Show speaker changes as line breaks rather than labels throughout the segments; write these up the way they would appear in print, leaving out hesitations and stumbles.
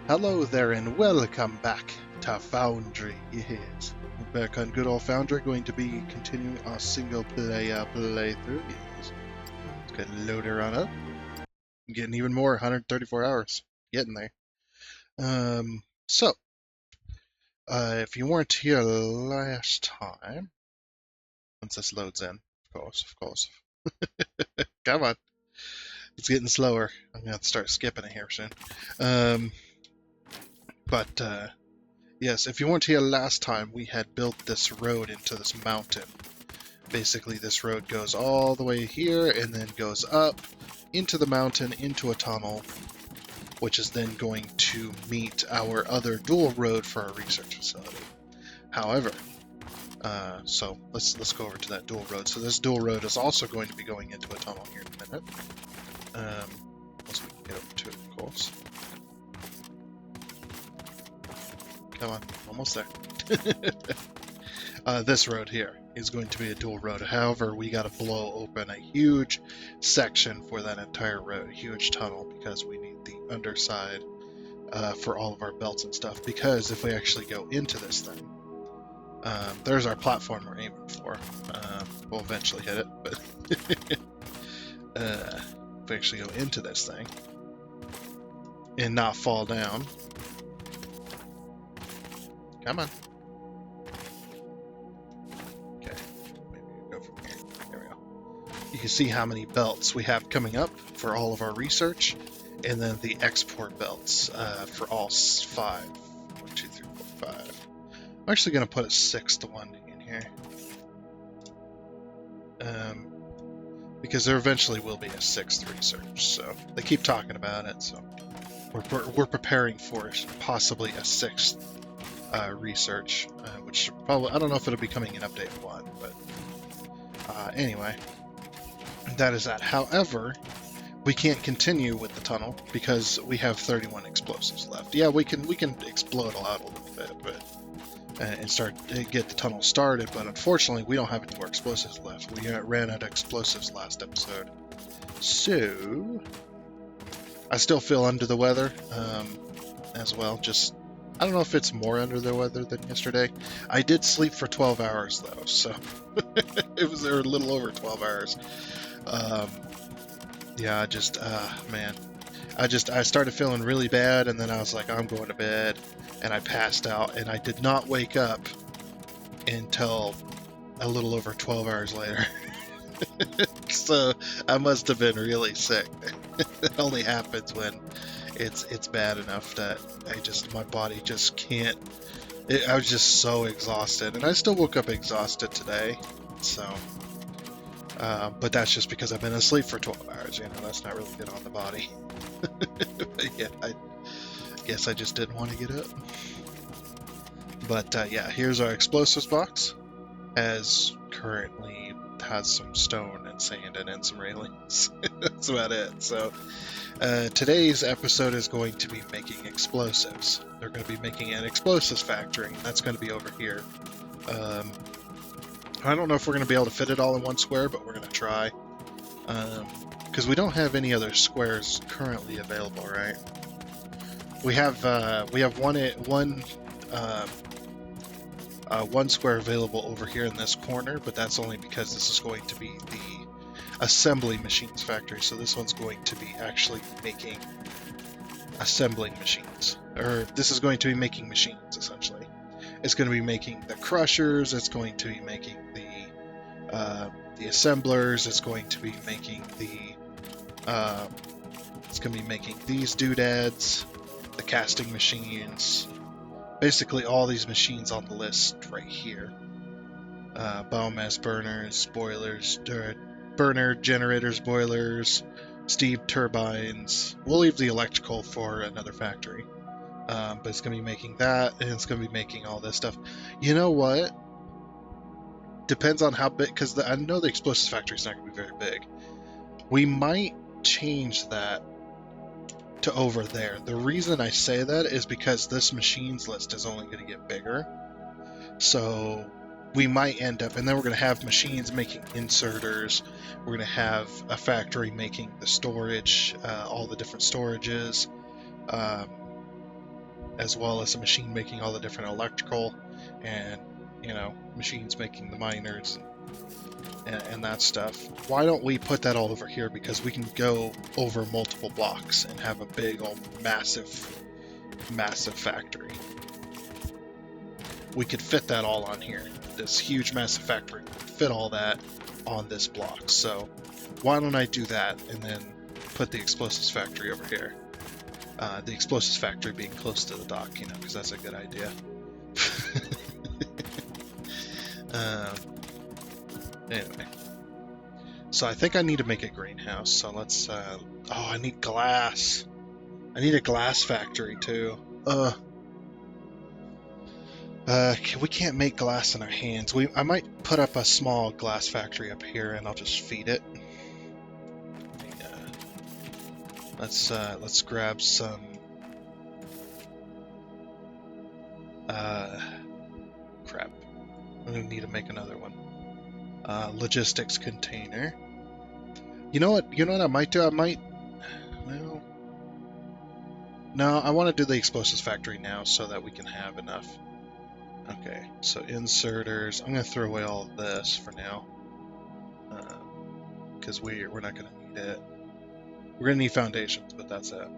Hello there and welcome back to Foundry. Yes, we're back on good old Foundry, going to be continuing our single player playthrough. Yes, let's get loader on up. I'm getting even more, 134 hours. Getting there. So, if you weren't here last time, once this loads in, of course. Come on, it's getting slower. I'm gonna have to start skipping it here soon. Um, but yes, if you weren't here last time, we had built this road into this mountain. Basically, this road goes all the way here and then goes up into the mountain, into a tunnel, which is then going to meet our other dual road for our research facility. However, so let's go over to that dual road. So this dual road is also going to be going into a tunnel here in a minute. Once we can get over to it, of course. Come on, almost there. This road here is going to be a dual road. However, we got to blow open a huge section for that entire road, a huge tunnel, because we need the underside for all of our belts and stuff. Because if we actually go into this thing, there's our platform we're aiming for. We'll eventually hit it, but if we actually go into this thing and not fall down, come on. You can see how many belts we have coming up for all of our research, and then the export belts for all 5. 1, 2, 3, 4, 5. I'm actually going to put a 6th one in here. Because there eventually will be a 6th research, so they keep talking about it, so we're preparing for possibly a 6th research, which probably, I don't know if it'll be coming in update 1, but anyway. That is that. However, we can't continue with the tunnel because we have 31 explosives left. Yeah, we can explode out a little bit, but and get the tunnel started. But unfortunately, we don't have any more explosives left. We ran out of explosives last episode, so I still feel under the weather as well. Just I don't know if it's more under the weather than yesterday. I did sleep for 12 hours though, so it was a little over 12 hours. Yeah, I started feeling really bad, and then I was like, I'm going to bed, and I passed out, and I did not wake up until a little over 12 hours later. So I must have been really sick. It only happens when it's bad enough that my body just can't. I was just so exhausted, and I still woke up exhausted today, so. But that's just because I've been asleep for 12 hours, that's not really good on the body. But yeah, I guess I just didn't want to get up. But yeah, here's our explosives box. Currently has some stone and sand in it and some railings. That's about it. So today's episode is going to be making explosives. They're going to be making an explosives factory, and that's going to be over here. I don't know if we're going to be able to fit it all in one square, but we're going to try. Because we don't have any other squares currently available, right? We have one square available over here in this corner, but that's only because this is going to be the assembly machines factory. So this one's going to be actually making assembling machines, or this is going to be making machines essentially. It's going to be making the crushers. It's going to be making the assemblers. It's going to be making it's going to be making these doodads, the casting machines, basically all these machines on the list right here. Biomass burners, boilers, burner generators, boilers, steam turbines. We'll leave the electrical for another factory. But it's going to be making that, and it's going to be making all this stuff. You know what? Depends on how big, because I know the explosives factory is not going to be very big. We might change that to over there. The reason I say that is because this machines list is only going to get bigger. So we might end up, and then we're going to have machines making inserters. We're going to have a factory making the storage, all the different storages. as well as a machine making all the different electrical, and machines making the miners and that stuff. Why don't we put that all over here, because we can go over multiple blocks and have a big old massive factory. We could fit that all on here. This huge massive factory would fit all that on this block. So why don't I do that and then put the explosives factory over here? The explosives factory being close to the dock, because that's a good idea. Anyway, so I think I need to make a greenhouse. So let's. Oh, I need glass. I need a glass factory too. We can't make glass in our hands. I might put up a small glass factory up here, and I'll just feed it. Let's grab some. Crap. I'm gonna need to make another one. Logistics container. You know what I might do? Well, no, I want to do the explosives factory now so that we can have enough. Okay, so inserters. I'm going to throw away all of this for now, because we're not going to need it. We're going to need foundations, but that's it.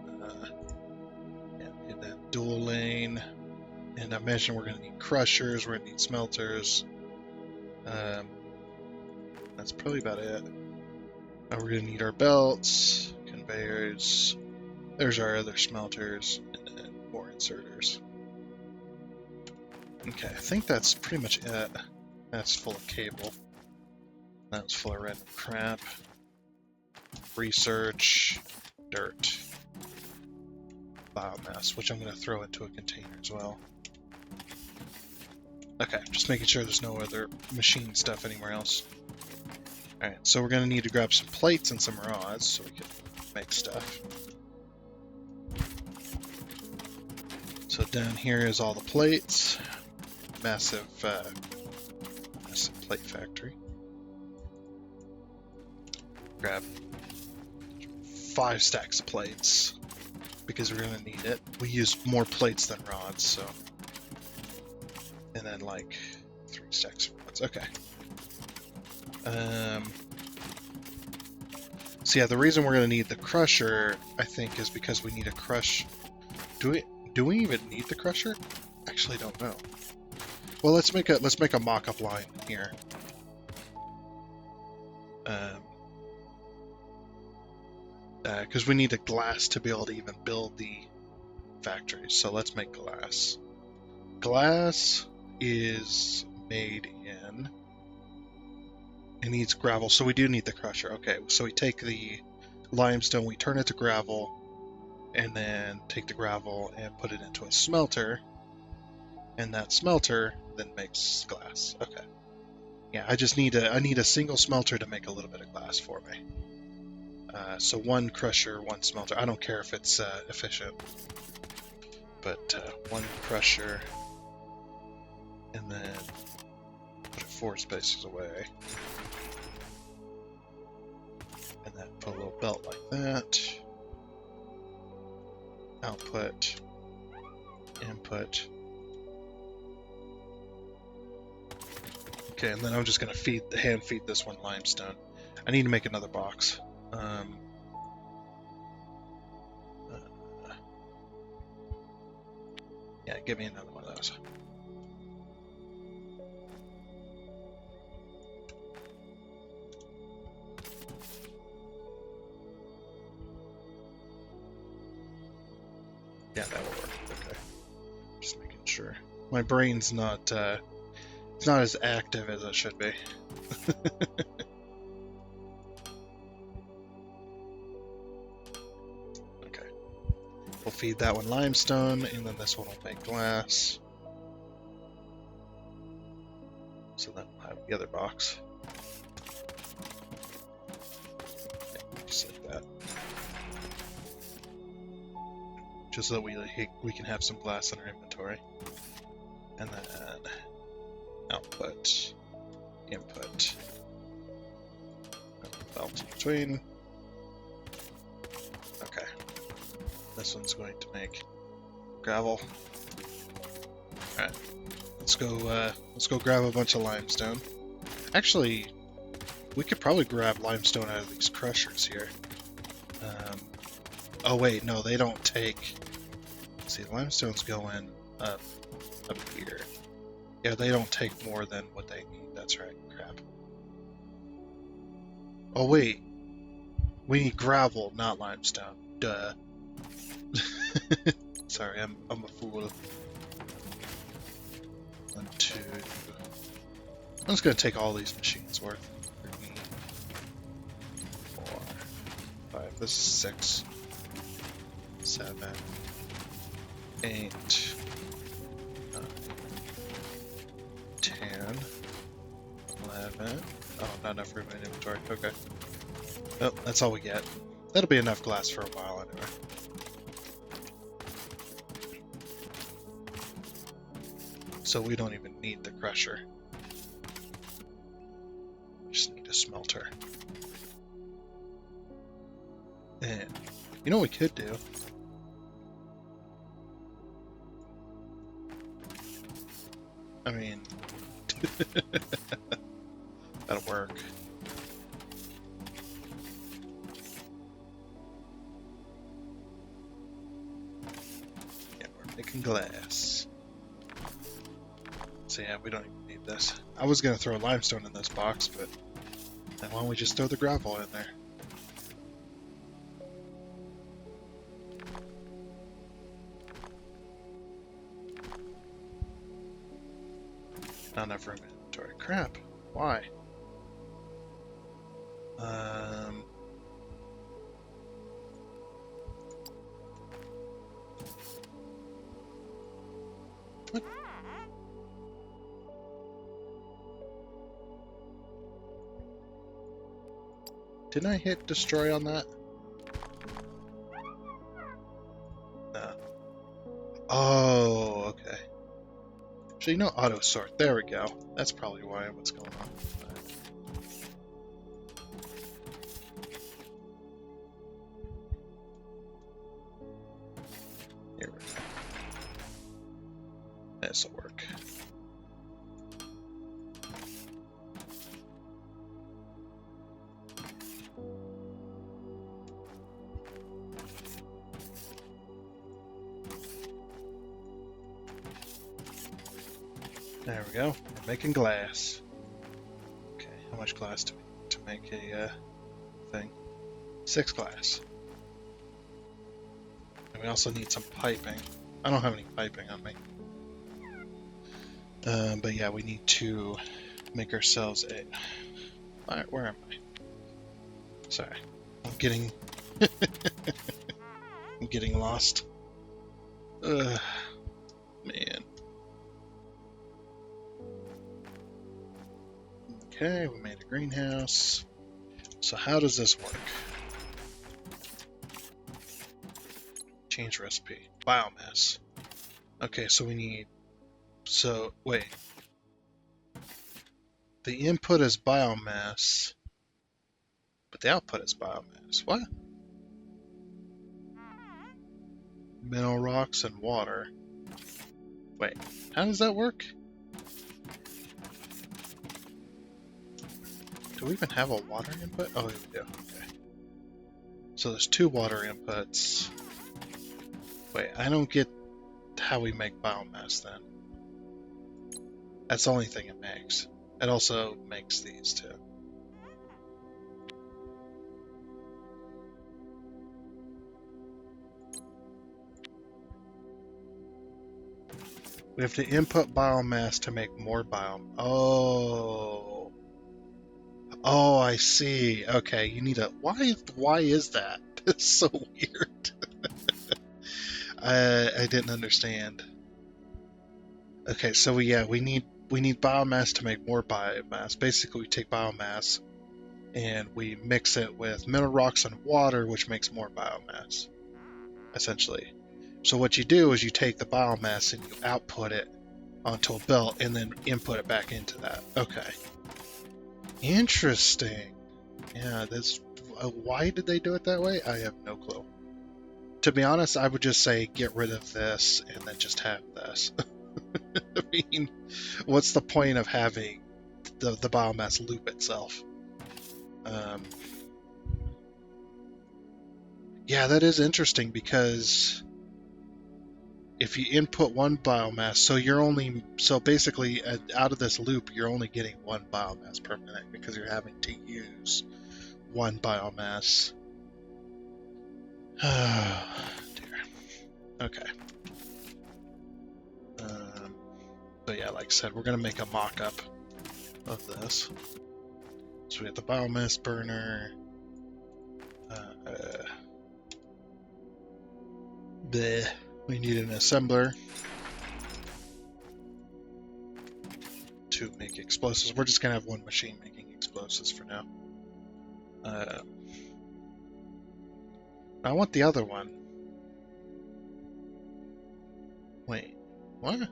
Yeah, and then dual lane. And I mentioned we're going to need crushers. We're going to need smelters. That's probably about it. We're going to need our belts, conveyors. There's our other smelters, and then more inserters. Okay, I think that's pretty much it. That's full of cable. That's full of random crap. Research, dirt, biomass, which I'm going to throw into a container as well. Okay, just making sure there's no other machine stuff anywhere else. Alright, so we're going to need to grab some plates and some rods so we can make stuff. So down here is all the plates. Massive plate factory. Grab 5 stacks of plates because we're gonna need it. We use more plates than rods, so. And then like 3 stacks of rods. Okay. So yeah, the reason we're gonna need the crusher, I think, is because we need a crush. Do we even need the crusher? Actually, don't know. Well, let's make a mock-up line here. Because we need a glass to be able to even build the factory. So let's make glass. Glass is made in. It needs gravel, so we do need the crusher. Okay, so we take the limestone, we turn it to gravel, and then take the gravel and put it into a smelter. And that smelter then makes glass. Okay. Yeah, I need a single smelter to make a little bit of glass for me. So 1 crusher, 1 smelter. I don't care if it's efficient, but 1 crusher, and then put it 4 spaces away, and then put a little belt like that. Output, input. Okay, and then I'm just gonna hand feed this one limestone. I need to make another box. Yeah, give me another one of those. Yeah, that will work. Okay. Just making sure. My brain's not, it's not as active as it should be. Okay. We'll feed that one limestone, and then this one will make glass. So then we'll have the other box. Yeah, just like that. Just so that we can have some glass in our inventory. And then output, input, and belt in between. Okay. This one's going to make gravel. Alright. Let's go grab a bunch of limestone. Actually, we could probably grab limestone out of these crushers here. Oh wait, no, they don't take... See, limestone's going up here. Yeah, they don't take more than what they need. That's right. Crap. Oh wait, we need gravel, not limestone. Duh. Sorry, I'm a fool. 1, 2. I'm just gonna take all these machines worth. 3, 4, 5. This is 6, 7, 8, 9, 10, 11. Oh, not enough room in inventory. Okay. Oh, that's all we get. That'll be enough glass for a while anyway. So we don't even need the crusher. We just need a smelter. And you know what we could do? I mean, that'll work. Yeah, we're making glass. So yeah, we don't even need this. I was gonna throw limestone in this box, but then why don't we just throw the gravel in there? Not enough room in inventory. Crap. Why? What? Didn't I hit destroy on that? No. Oh, okay. So you know auto sort. There we go. That's probably why. What's going on? Here we go. This'll work. There we go. We're making glass. Okay, how much glass do we need to make a thing? 6 glass. And we also need some piping. I don't have any piping on me. But yeah, we need to make ourselves a... Alright, where am I? Sorry. I'm getting... I'm getting lost. Man. Okay, we made a greenhouse. So how does this work? Change recipe. Biomass. Okay, so we need... So, wait. The input is biomass, but the output is biomass. What? Mineral rocks and water. Wait, how does that work? Do we even have a water input? Oh, we do. Okay. So there's 2 water inputs. Wait, I don't get how we make biomass then. That's the only thing it makes. It also makes these too. We have to input biomass to make more biomass. Oh. Oh, I see. Okay, you need a... Why is that? It's so weird. I didn't understand. Okay, so we need biomass to make more biomass. Basically, we take biomass and we mix it with mineral rocks and water, which makes more biomass, essentially. So what you do is you take the biomass and you output it onto a belt and then input it back into that. Okay. Interesting. Yeah, that's... why did they do it that way? I have no clue. to be honest, I would just say get rid of this and then just have this. I mean, what's the point of having the biomass loop itself? Yeah, that is interesting because if you input one biomass, so basically out of this loop, you're only getting one biomass per minute because you're having to use one biomass. Oh, dear. Okay. So yeah, like I said, we're gonna make a mock-up of this. So we have the biomass burner. We need an assembler to make explosives. We're just gonna have one machine making explosives for now. I want the other one. Wait, what?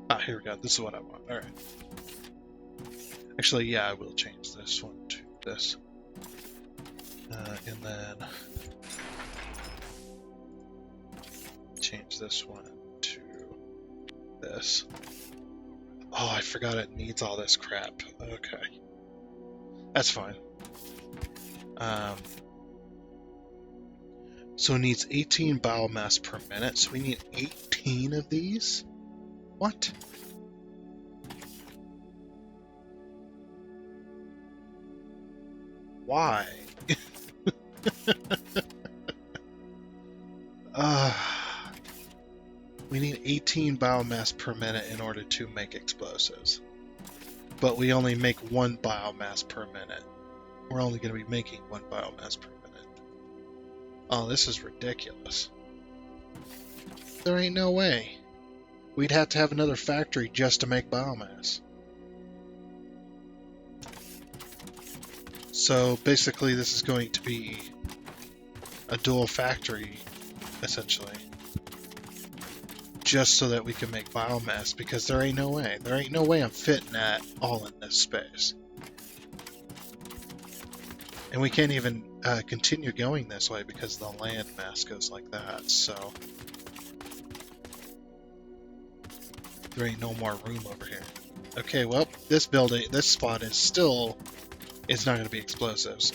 Ah, here we go. This is what I want. All right. Actually, yeah, I will change this one to this. And then change this one to this. Oh, I forgot it needs all this crap. Okay. That's fine. So it needs 18 biomass per minute, so we need 18 of these? What? Why? We need 18 biomass per minute in order to make explosives. But we only make one biomass per minute. We're only going to be making one biomass per minute. Oh, this is ridiculous. There ain't no way. We'd have to have another factory just to make biomass. So basically this is going to be a dual factory, essentially. Just so that we can make biomass, because there ain't no way. There ain't no way I'm fitting that all in this space. And we can't even continue going this way because the land mass goes like that, so there ain't no more room over here. Okay, well, this spot is still, it's not going to be explosives.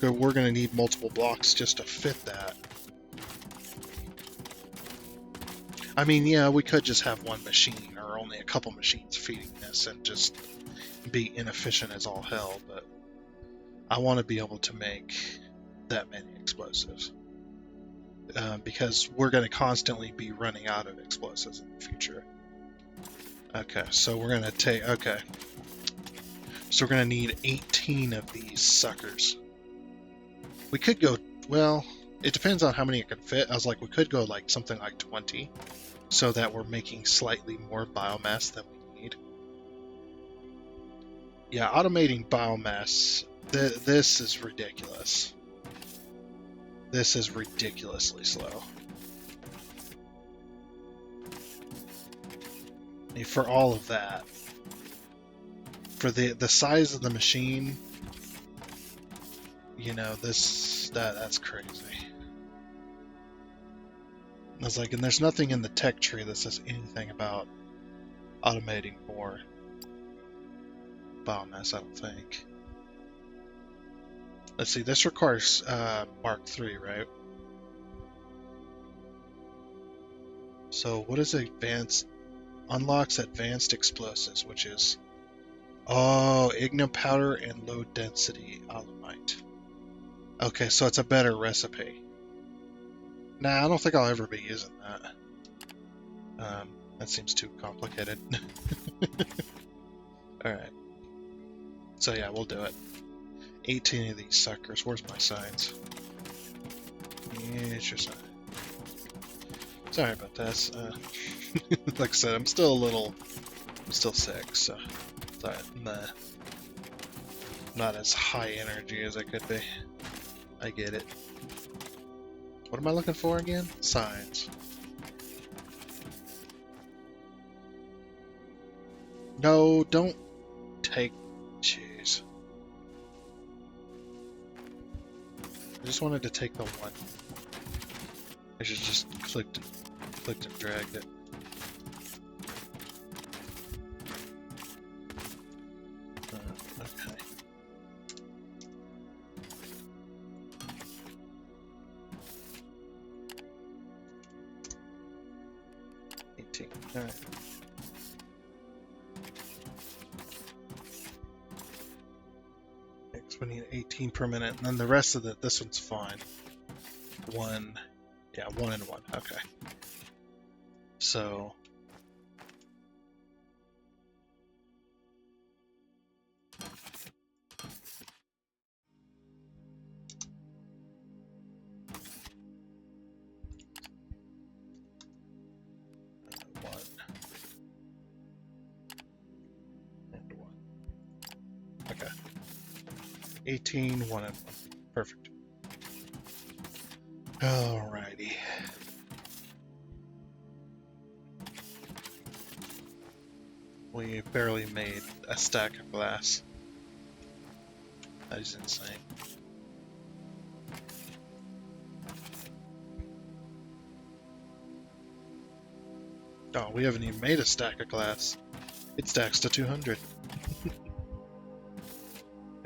We're going to need multiple blocks just to fit that. I mean, yeah, we could just have one machine or only a couple machines feeding this and just be inefficient as all hell, but I want to be able to make that many explosives. Because we're going to constantly be running out of explosives in the future. Okay, so we're going to take... Okay. So we're going to need 18 of these suckers. We could go... Well, it depends on how many it can fit. I was like, we could go like something like 20. So that we're making slightly more biomass than we need. Yeah, automating biomass... This is ridiculous. This is ridiculously slow. I mean, for all of that, for the size of the machine, you know, that's crazy. I was like, and there's nothing in the tech tree that says anything about automating more biomass, I don't think. Let's see, this requires Mark III, right? So what is advanced? Unlocks advanced explosives, which is... Oh, igno powder and low density alumite. Okay, so it's a better recipe. Nah, I don't think I'll ever be using that. That seems too complicated. Alright. So yeah, we'll do it. 18 of these suckers. Where's my signs? Here's your sign. Sorry about this. Like I said, I'm still sick, so I'm not as high energy as I could be. I get it. What am I looking for again? Signs. No, don't take... Jeez. I just wanted to take the one. I should just clicked and dragged it. Okay. All right. Next, we need 18 per minute, and then the rest of this one's fine. One, yeah, 1 and 1. Okay. So. One and 1. Okay. 18, 1 and 1. Perfect. Alrighty. We barely made a stack of glass. That is insane. Oh, we haven't even made a stack of glass. It stacks to 200.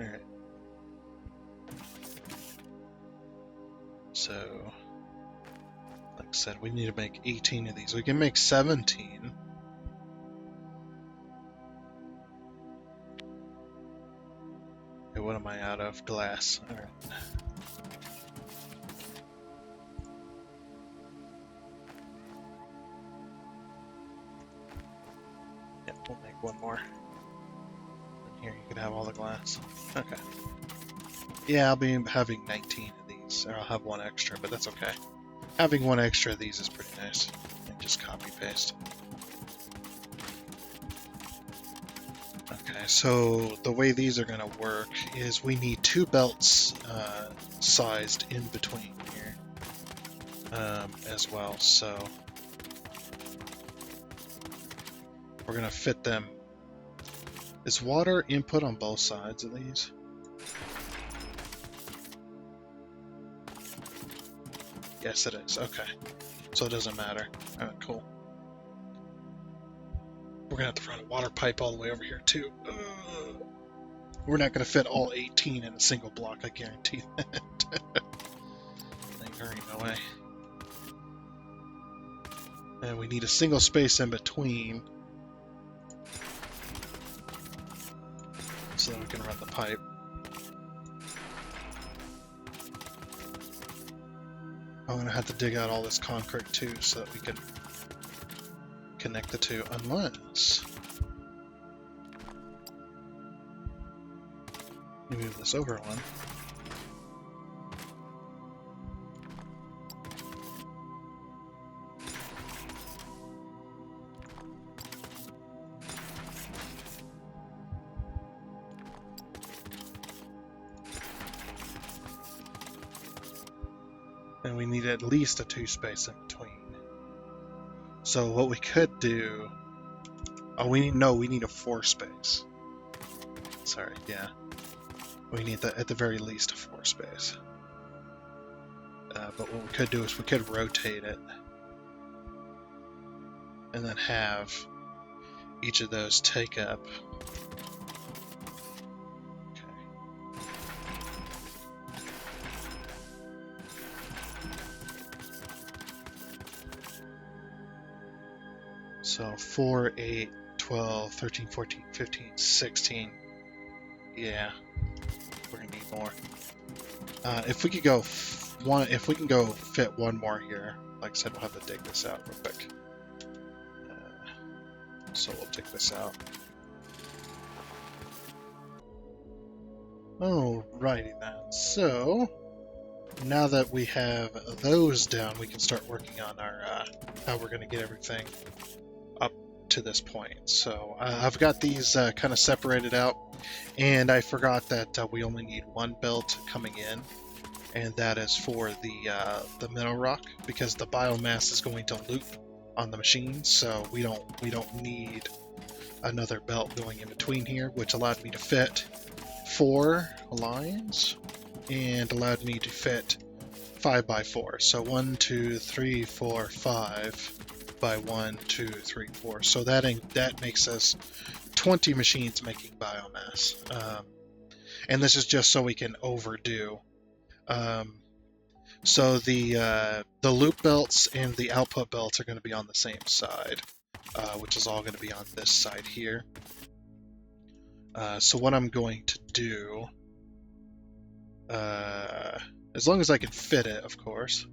Alright. So, like I said, we need to make 18 of these. We can make 17. Okay, what am I out of? Glass. Alright. Yep, we'll make one more. And here, you can have all the glass. Okay. Yeah, I'll be having 19 of these. Or I'll have one extra, but that's okay. Having one extra of these is pretty nice. And just copy paste. Okay, so the way these are going to work is we need 2 belts sized in between here as well. So we're going to fit them. Is water input on both sides of these? Yes, it is. Okay. So it doesn't matter. Alright, cool. We're going to have to run a water pipe all the way over here, too. We're not going to fit all 18 in a single block, I guarantee that. There ain't no way. And we need a single space in between so that we can run the pipe. I'm going to have to dig out all this concrete too so that we can connect the two, unless we move this over one. And we need at least a 2 space in between. So what we could do, we need a 4 space. Sorry, yeah. We need at the very least a 4 space. But what we could do is we could rotate it and then have each of those take up. So 4, 8, 12, 13, 14, 15, 16. Yeah, we're gonna need more. If we could go if we can go fit one more here, like I said, we'll have to dig this out real quick. So we'll dig this out. Alrighty then. So now that we have those down, we can start working on our how we're gonna get everything up to this point. So I've got these kind of separated out, and I forgot that we only need 1 belt coming in, and that is for the mineral rock, because the biomass is going to loop on the machine, so we don't need another belt going in between here, which allowed me to fit 4 lines. and allowed me to fit 5 by 4. So 1, 2, 3, 4, 5 by 1, 2, 3, 4. So that makes us 20 machines making biomass. And this is just so we can overdo. So the loop belts and the output belts are going to be on the same side, which is all going to be on this side here. So what I'm going to do, as long as I can fit it, of course.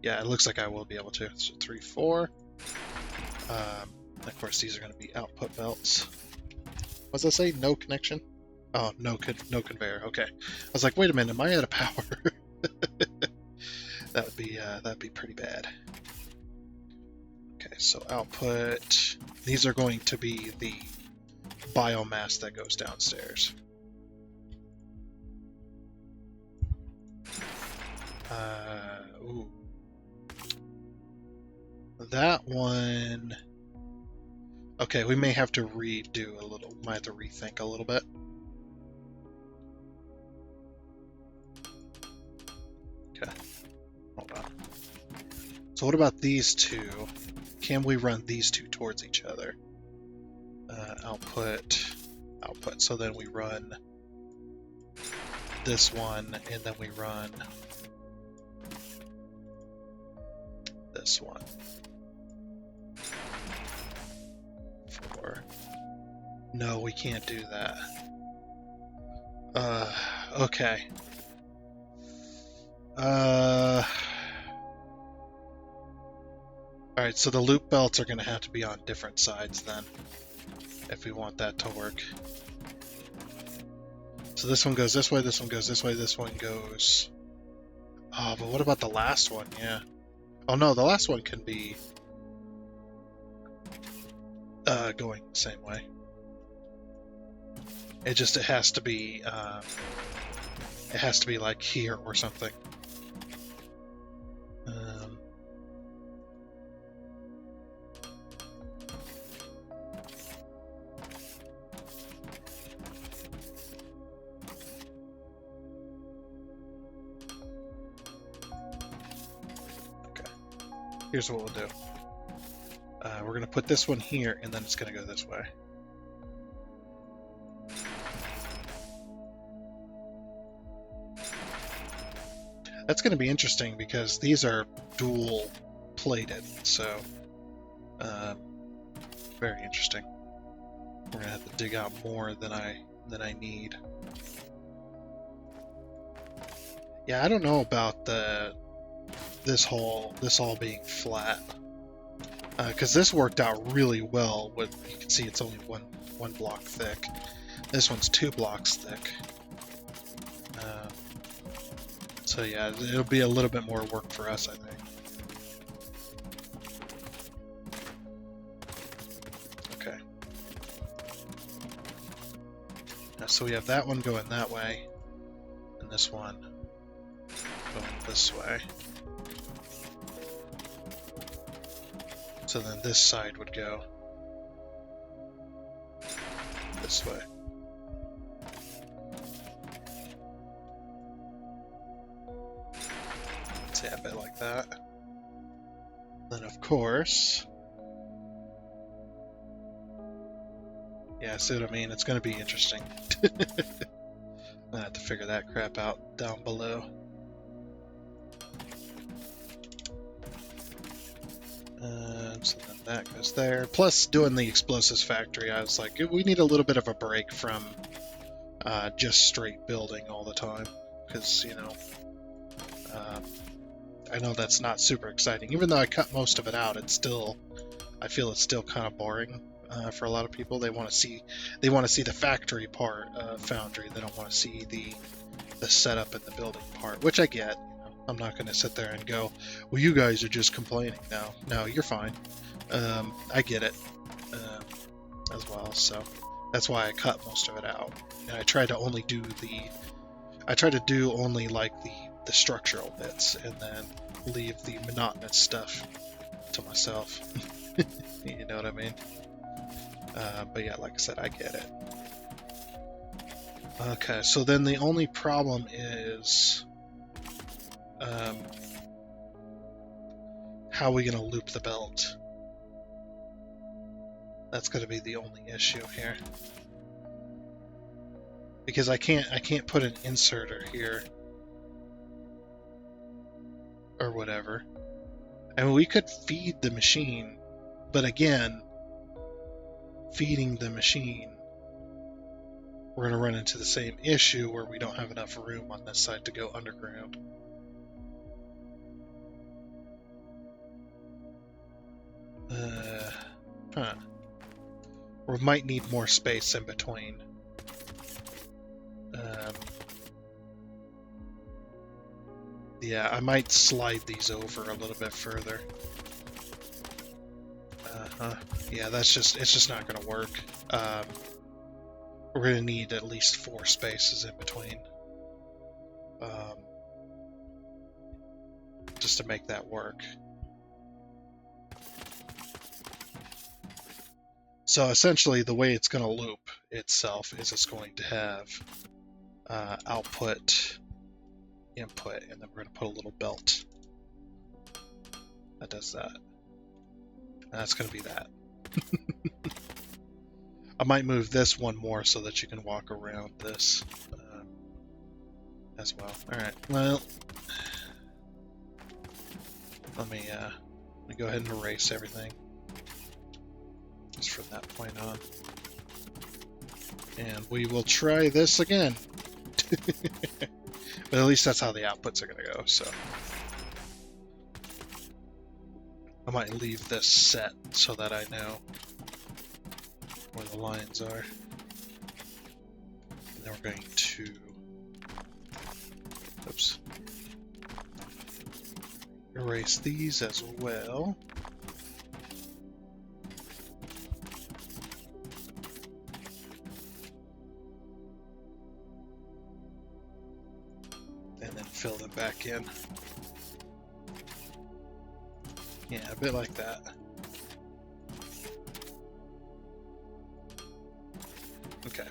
Yeah, it looks like I will be able to. So 3, 4. Of course, these are going to be output belts. What does that say? No connection? Oh, no conveyor. Okay. I was like, wait a minute, am I out of power? That'd be pretty bad. Okay, so output. These are going to be the biomass that goes downstairs. Ooh. That one. Okay, we may have to redo a little. Might have to rethink a little bit. Okay, hold on. So what about these two? Can we run these two towards each other? Output. So then we run this one, and then we run this one. 4. No, we can't do that. Okay. Alright, so the loop belts are going to have to be on different sides then, if we want that to work. So this one goes this way, this one goes this way, this one goes... Oh, but what about the last one? Yeah. Oh no, the last one can be going the same way. It has to be like here or something. Here's what we'll do. We're going to put this one here, and then it's going to go this way. That's going to be interesting because these are dual plated, so very interesting. We're going to have to dig out more than I need. Yeah, I don't know about this all being flat, because this worked out really well. With, you can see it's only one block thick. This one's 2 blocks thick. So yeah, it'll be a little bit more work for us, I think. Okay. So we have that one going that way, and this one going this way. So then this side would go this way. Let's have it like that. Then of course, yeah, see what I mean? It's going to be interesting. I have to figure that crap out down below. So then that goes there. Plus, doing the explosives factory, I was like, we need a little bit of a break from just straight building all the time. Because, you know, I know that's not super exciting. Even though I cut most of it out, it's still, I feel it's still kind of boring for a lot of people. They want to see the factory part of Foundry. They don't want to see the setup and the building part, which I get. I'm not going to sit there and go, well, you guys are just complaining. No, you're fine. I get it as well. So that's why I cut most of it out. And I try to only do like the structural bits, and then leave the monotonous stuff to myself. You know what I mean? But yeah, like I said, I get it. Okay, so then the only problem is how are we going to loop the belt? That's going to be the only issue here. Because I can't put an inserter here or whatever. I mean, we could feed the machine, but again, feeding the machine, we're going to run into the same issue where we don't have enough room on this side to go underground. We might need more space in between. Yeah, I might slide these over a little bit further. Yeah, it's just not going to work. We're going to need at least 4 spaces in between. Just to make that work. So essentially the way it's going to loop itself is it's going to have output, input, and then we're going to put a little belt that does that. That's going to be that. I might move this one more so that you can walk around this as well. Alright, well, let me go ahead and erase everything just from that point on. And we will try this again. But at least that's how the outputs are going to go, so. I might leave this set so that I know where the lines are. And then we're going to, oops, erase these as well. And then fill them back in. Yeah, a bit like that. Okay.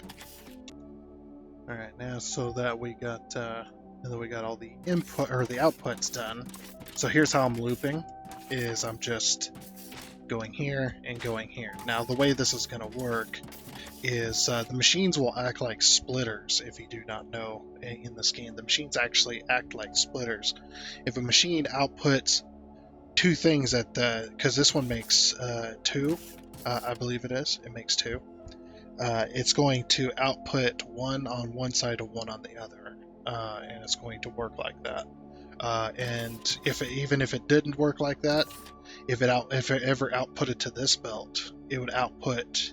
All right, now so that we got all the input or the outputs done. So here's how I'm looping: is I'm just going here and going here. Now the way this is going to work is the machines will act like splitters. If you do not know in this game, the machines actually act like splitters. If a machine outputs 2 things at the, because this one makes 2, I believe it is. It makes 2. It's going to output 1 on one side and 1 on the other, and it's going to work like that. And even if it didn't work like that, if it ever outputted to this belt, it would output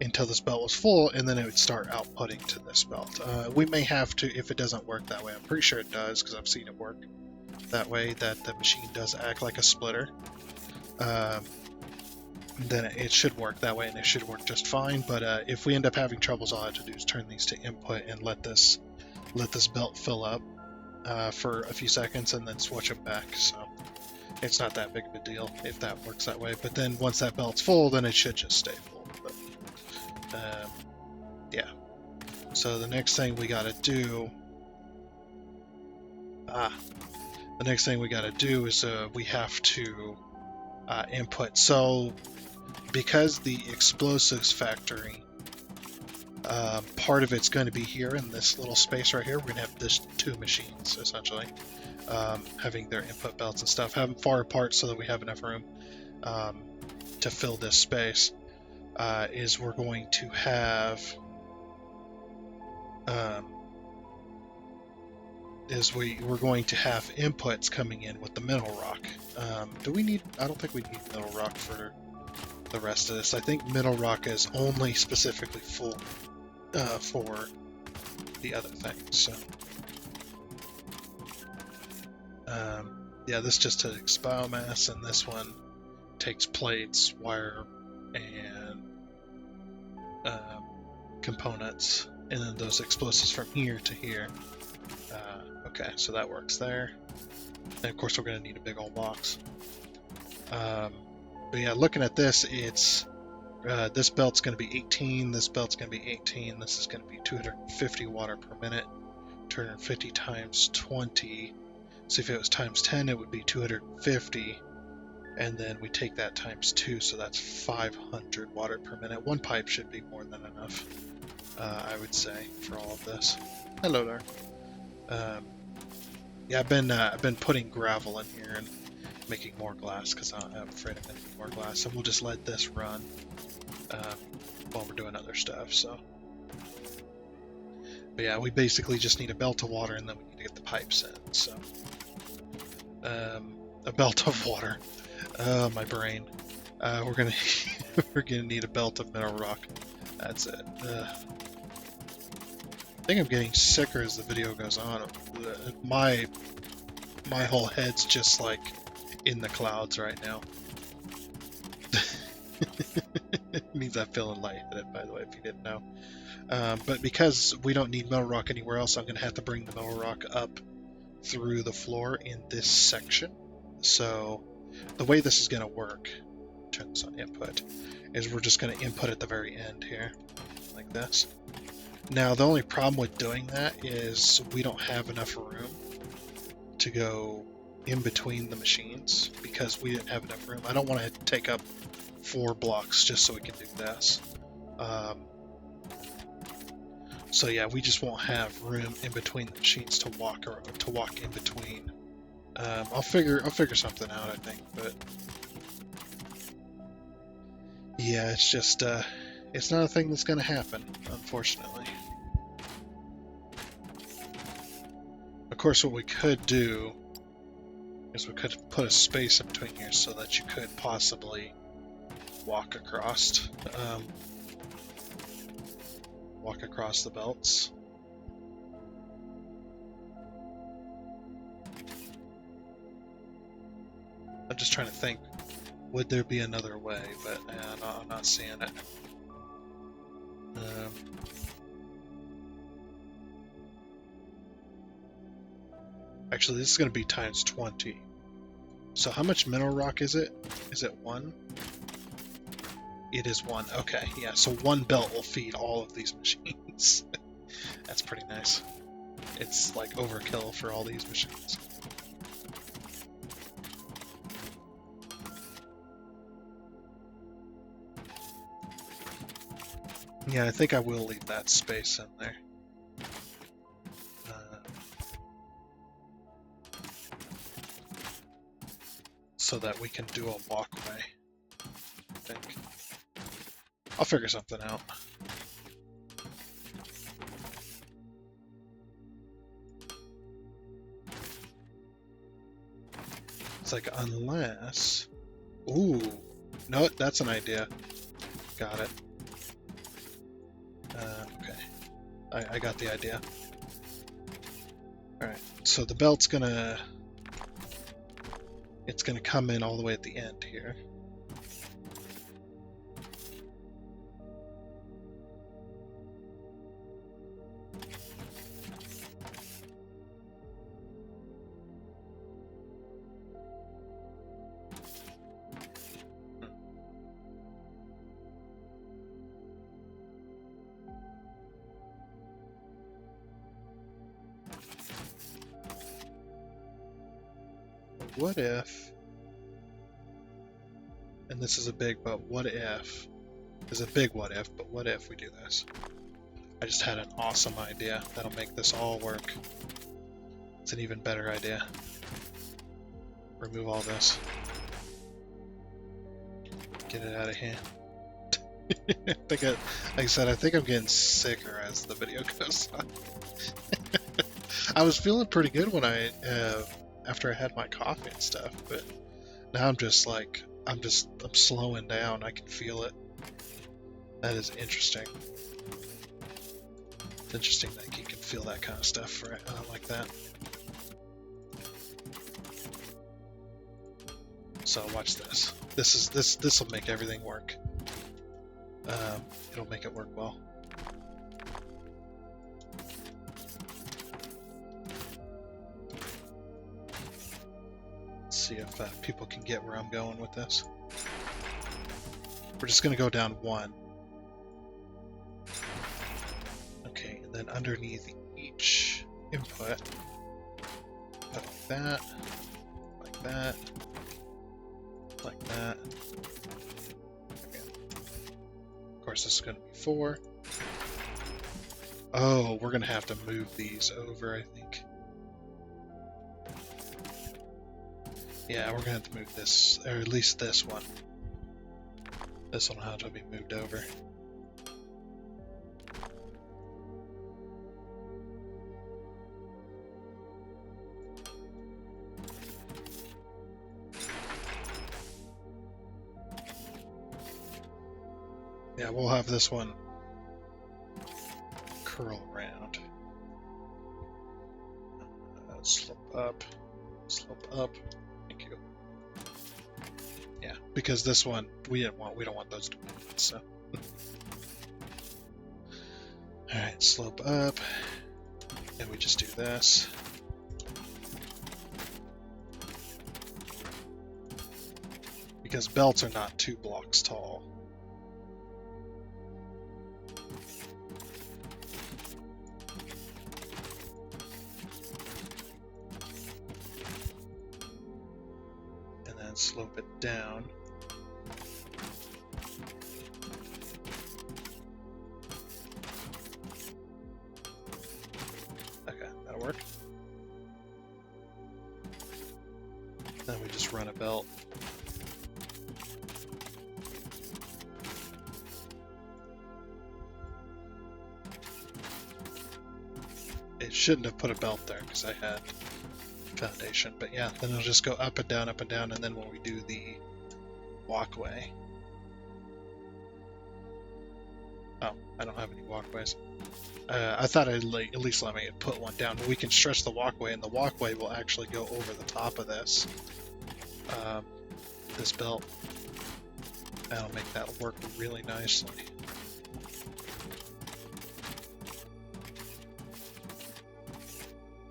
until this belt was full, and then it would start outputting to this belt. We may have to, if it doesn't work that way. I'm pretty sure it does because I've seen it work that way, that the machine does act like a splitter. Then it should work that way, and it should work just fine. But if we end up having troubles, all I have to do is turn these to input and let this belt fill up for a few seconds, and then switch them back. So it's not that big of a deal if that works that way. But then once that belt's full, then it should just stay full. But yeah. So the next thing we got to do. The next thing we got to do is we have to input. So because the explosives factory, part of it's going to be here in this little space right here, we're going to have this 2 machines essentially having their input belts and stuff, have them far apart so that we have enough room to fill this space. Is we're going to have we're going to have inputs coming in with the mineral rock. Do we need? I don't think we need mineral rock for the rest of this. I think mineral rock is only specifically full for the other things. So yeah, this just takes biomass, and this one takes plates, wire, and components, and then those explosives from here to here. Okay, so that works there. And of course we're going to need a big old box. But yeah, looking at this, This belt's going to be 18, this belt's going to be 18, this is going to be 250 water per minute, 250 times 20, so if it was times 10 it would be 250, and then we take that times 2, so that's 500 water per minute. One pipe should be more than enough, I would say, for all of this. Hello there. Yeah, I've been putting gravel in here and making more glass because I'm afraid I'm going to need more glass, and we'll just let this run while we're doing other stuff. So, but yeah, we basically just need a belt of water, and then we need to get the pipes in. So, a belt of water. My brain. We're gonna we're gonna need a belt of mineral rock. That's it. I think I'm getting sicker as the video goes on. My whole head's just like in the clouds right now. It means I'm feeling lightheaded, by the way, if you didn't know. But because we don't need metal rock anywhere else, I'm going to have to bring the metal rock up through the floor in this section. So the way this is going to work, turn this on input, is we're just going to input at the very end here, like this. Now, the only problem with doing that is we don't have enough room to go in between the machines because we didn't have enough room. I don't want to take up 4 blocks just so we can do this. So yeah, we just won't have room in between the machines to walk in between. I'll figure something out, I think, but yeah, it's just it's not a thing that's going to happen, unfortunately. Of course, what we could do is we could put a space in between here so that you could possibly walk across the belts. I'm just trying to think, would there be another way? But no, I'm not seeing it. Actually, this is going to be times 20. So how much mineral rock is it? Is it 1? It is 1. Okay, yeah, so 1 belt will feed all of these machines. That's pretty nice. It's like overkill for all these machines. Yeah, I think I will leave that space in there. So that we can do a walkway, I think. I'll figure something out. It's like, unless... Ooh. No, that's an idea. Got it. Okay. I got the idea. Alright, so the belt's gonna... It's gonna come in all the way at the end here. What if, and this is a big but what if, is a big what if, but what if we do this? I just had an awesome idea that'll make this all work. It's an even better idea. Remove all this. Get it out of here. Like I said, I think I'm getting sicker as the video goes on. I was feeling pretty good when after I had my coffee and stuff, but now I'm just like, I'm slowing down. I can feel it. That is interesting. It's interesting that you can feel that kind of stuff like that. So watch this. This will make everything work. It'll make it work well. See if people can get where I'm going with this. We're just going to go down one. Okay, and then underneath each input, put like that, like that, like that. Okay. Of course, this is going to be 4. Oh, we're going to have to move these over, I think. Yeah, we're going to have to move this, or at least this one. This one will have to be moved over. Yeah, we'll have this one curl around. Slope up, slope up. Thank you. Yeah, because this one we don't want those to move. So, all right, slope up, and we just do this. Because belts are not 2 blocks tall. Slope it down. Okay, that'll work. Then we just run a belt. It shouldn't have put a belt there because I had foundation, but yeah, then it'll just go up and down, and then when we do the walkway, oh, I don't have any walkways. I thought I'd at least let me put one down, but we can stretch the walkway, and the walkway will actually go over the top of this this belt. That'll make that work really nicely.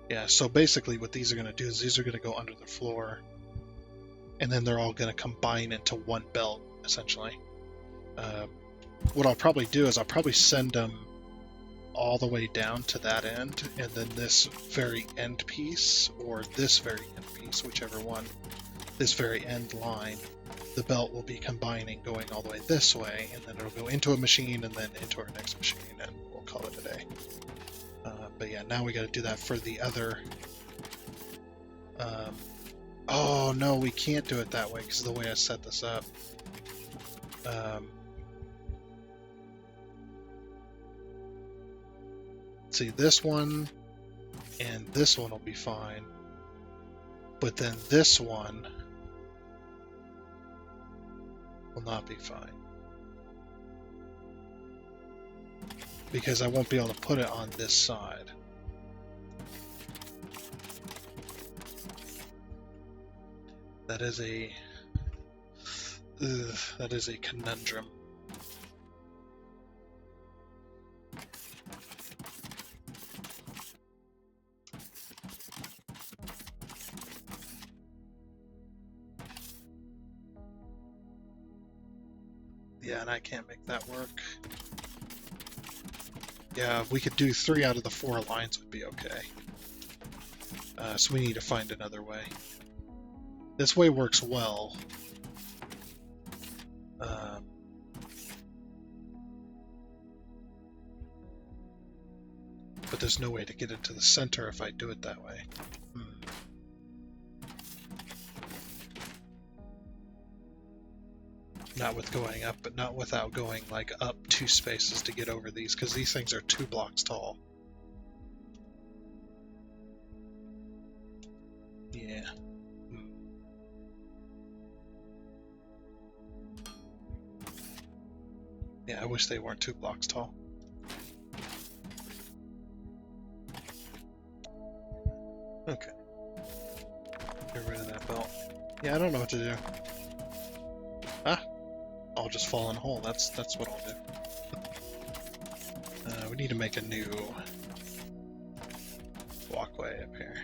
Yeah, so basically what these are going to do is these are going to go under the floor, and then they're all going to combine into one belt, essentially. What I'll probably do is I'll probably send them all the way down to that end, and then this very end piece, or this very end piece, whichever one, this very end line, the belt will be combining going all the way this way, and then it'll go into a machine, and then into our next machine, and we'll call it a day. But yeah, now we got to do that for the other. Oh no, we can't do it that way because of the way I set this up. See, this one and this one will be fine, but then this one will not be fine because I won't be able to put it on this side. That is a conundrum. Yeah, and I can't make that work. Yeah, we could do 3 out of the 4 lines would be okay. So we need to find another way. This way works well. But there's no way to get into the center if I do it that way. Not with going up, but not without going like up 2 spaces to get over these, because these things are 2 blocks tall. Yeah. Yeah, I wish they weren't 2 blocks tall. Okay. Get rid of that belt. Yeah, I don't know what to do. Ah! I'll just fall in a hole. That's what I'll do. We need to make a new walkway up here.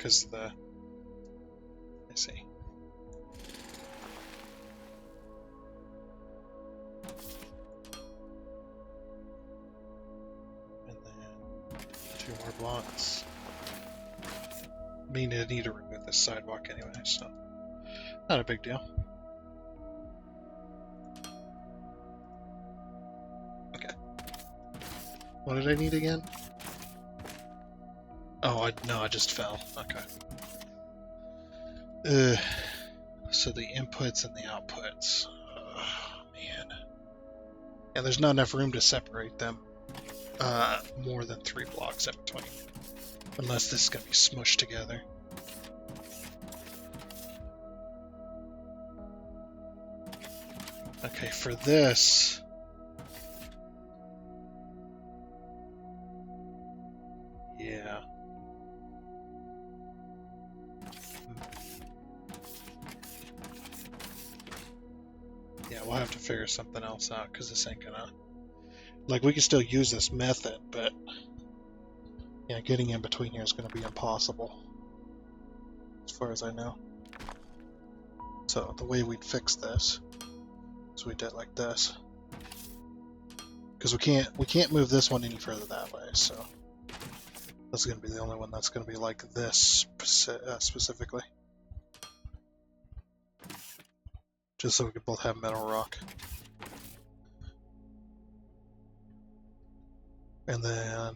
because I see. And then 2 more blocks. I mean, I need to remove this sidewalk anyway, so not a big deal. Okay. What did I need again? Oh, no, I just fell. Okay. So the inputs and the outputs. Oh, man. And there's not enough room to separate them more than 3 blocks in between. Unless this is going to be smushed together. Okay, for this... Yeah. Yeah, we'll have to figure something else out, because this ain't gonna... Like, we can still use this method, but... Yeah, getting in between here is gonna be impossible. As far as I know. So, the way we'd fix this is we did like this. Because we can't move this one any further that way, so... That's gonna be the only one that's gonna be like this, specifically. Just so we can both have metal rock. And then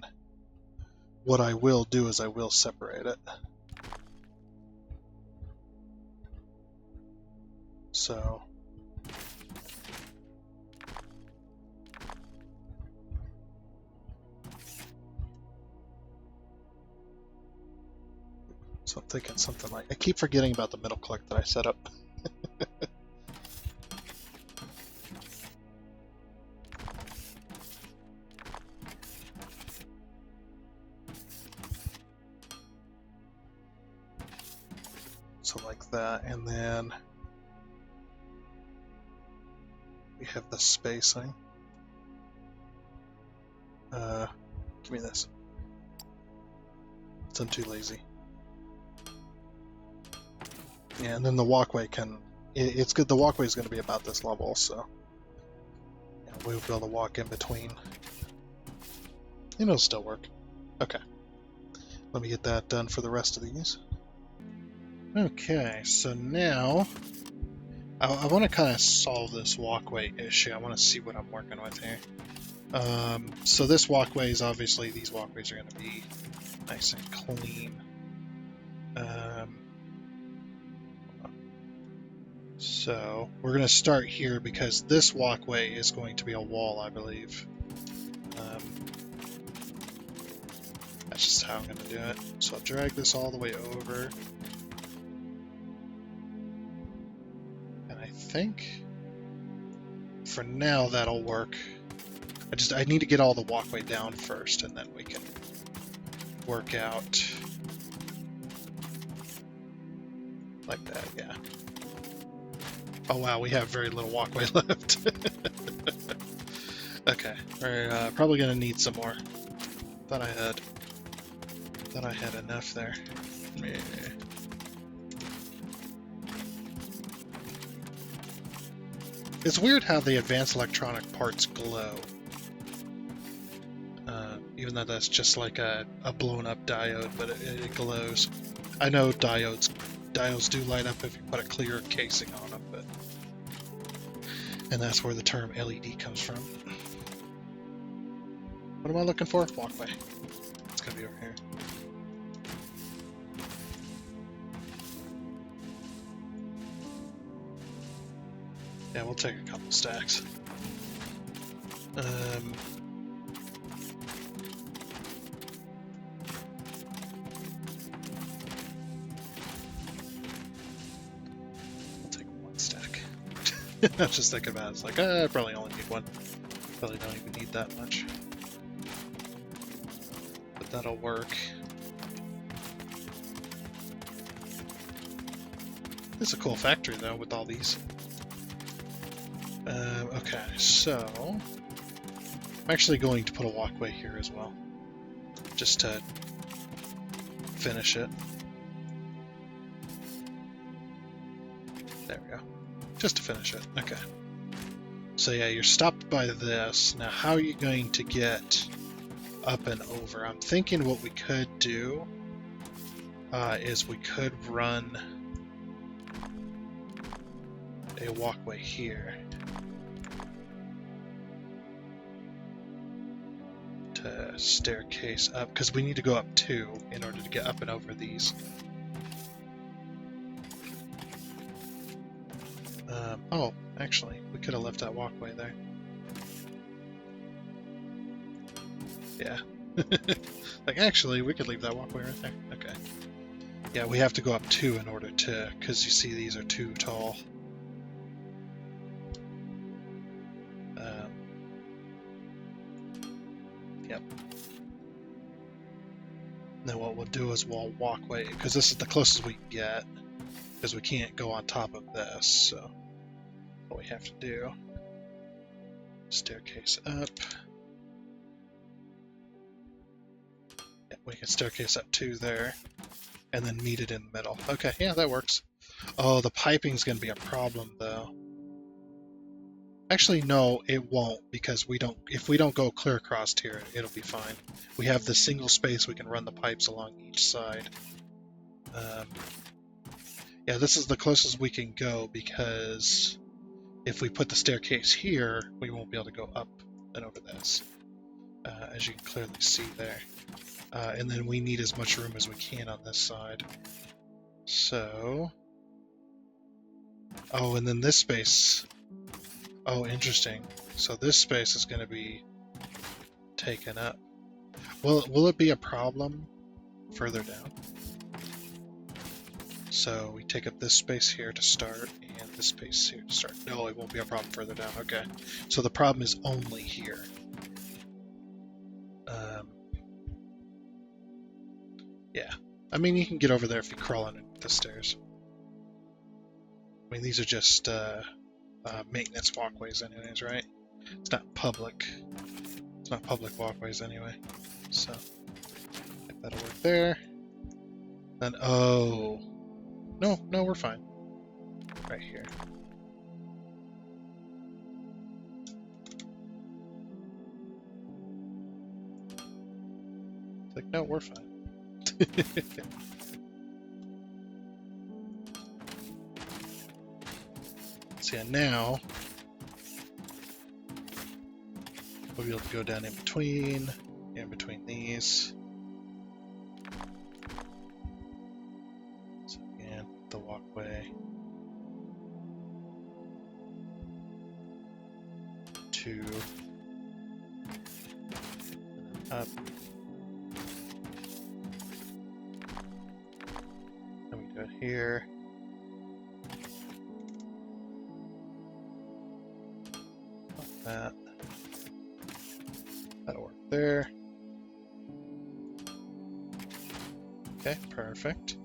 what I will do is I will separate it. So I'm thinking something like, I keep forgetting about the middle click that I set up. So like that, and then we have the spacing. Give me this. I'm too lazy. Yeah, and then the walkway can... It's good. The walkway is going to be about this level, so yeah, we'll be able to walk in between. It'll still work. Okay. Let me get that done for the rest of these. Okay, so now I want to kind of solve this walkway issue. I want to see what I'm working with here. So this walkway is obviously, these walkways are going to be nice and clean. So we're going to start here because this walkway is going to be a wall, I believe. That's just how I'm going to do it. So I'll drag this all the way over. And I think for now that'll work. I need to get all the walkway down first, and then we can work out like that, yeah. Oh wow, we have very little walkway left. Okay, we're probably gonna need some more. Thought I had enough there. Yeah. It's weird how the advanced electronic parts glow. Even though that's just like a blown up diode, but it glows. I know diodes do light up if you put a clear casing on them, but... And that's where the term LED comes from. What am I looking for? Walkway. It's gonna be over here. Yeah, we'll take a couple stacks. I was just thinking about it. It's like, I probably only need one. Probably don't even need that much. But that'll work. It's a cool factory, though, with all these. Okay, so... I'm actually going to put a walkway here as well. Just to finish it. just to finish it. Okay. So yeah, you're stopped by this. Now how are you going to get up and over? I'm thinking what we could do is we could run a walkway here to staircase up, because we need to go up 2 in order to get up and over these. Oh, actually, we could have left that walkway there. Yeah. Like, actually, we could leave that walkway right there. Okay. Yeah, we have to go up 2 in order to, because you see these are too tall. Yep. Then what we'll do is we'll walkway, because this is the closest we can get, because we can't go on top of this, so what we have to do, staircase up. Yeah, we can staircase up 2 there, and then meet it in the middle. Okay, yeah, that works. Oh, the piping's going to be a problem, though. Actually, no, it won't, because if we don't go clear across here, it'll be fine. We have the single space we can run the pipes along each side. Yeah, this is the closest we can go, because if we put the staircase here, we won't be able to go up and over this, as you can clearly see there. And then we need as much room as we can on this side. So... Oh, and then this space... Oh, interesting. So this space is going to be taken up. Will it be a problem further down? So we take up this space here to start, and this space here to start. No, it won't be a problem further down. Okay. So the problem is only here. Yeah. I mean, you can get over there if you crawl underneath the stairs. I mean, these are just maintenance walkways anyways, right? It's not public. It's not public walkways anyway. So, that'll work there. Then, oh... No, we're fine. Right here. It's like, no, we're fine. So yeah, now we'll be able to go down in between these. So again, the walkway. 2. Up. And we do it here. That. That'll work there. Okay, perfect.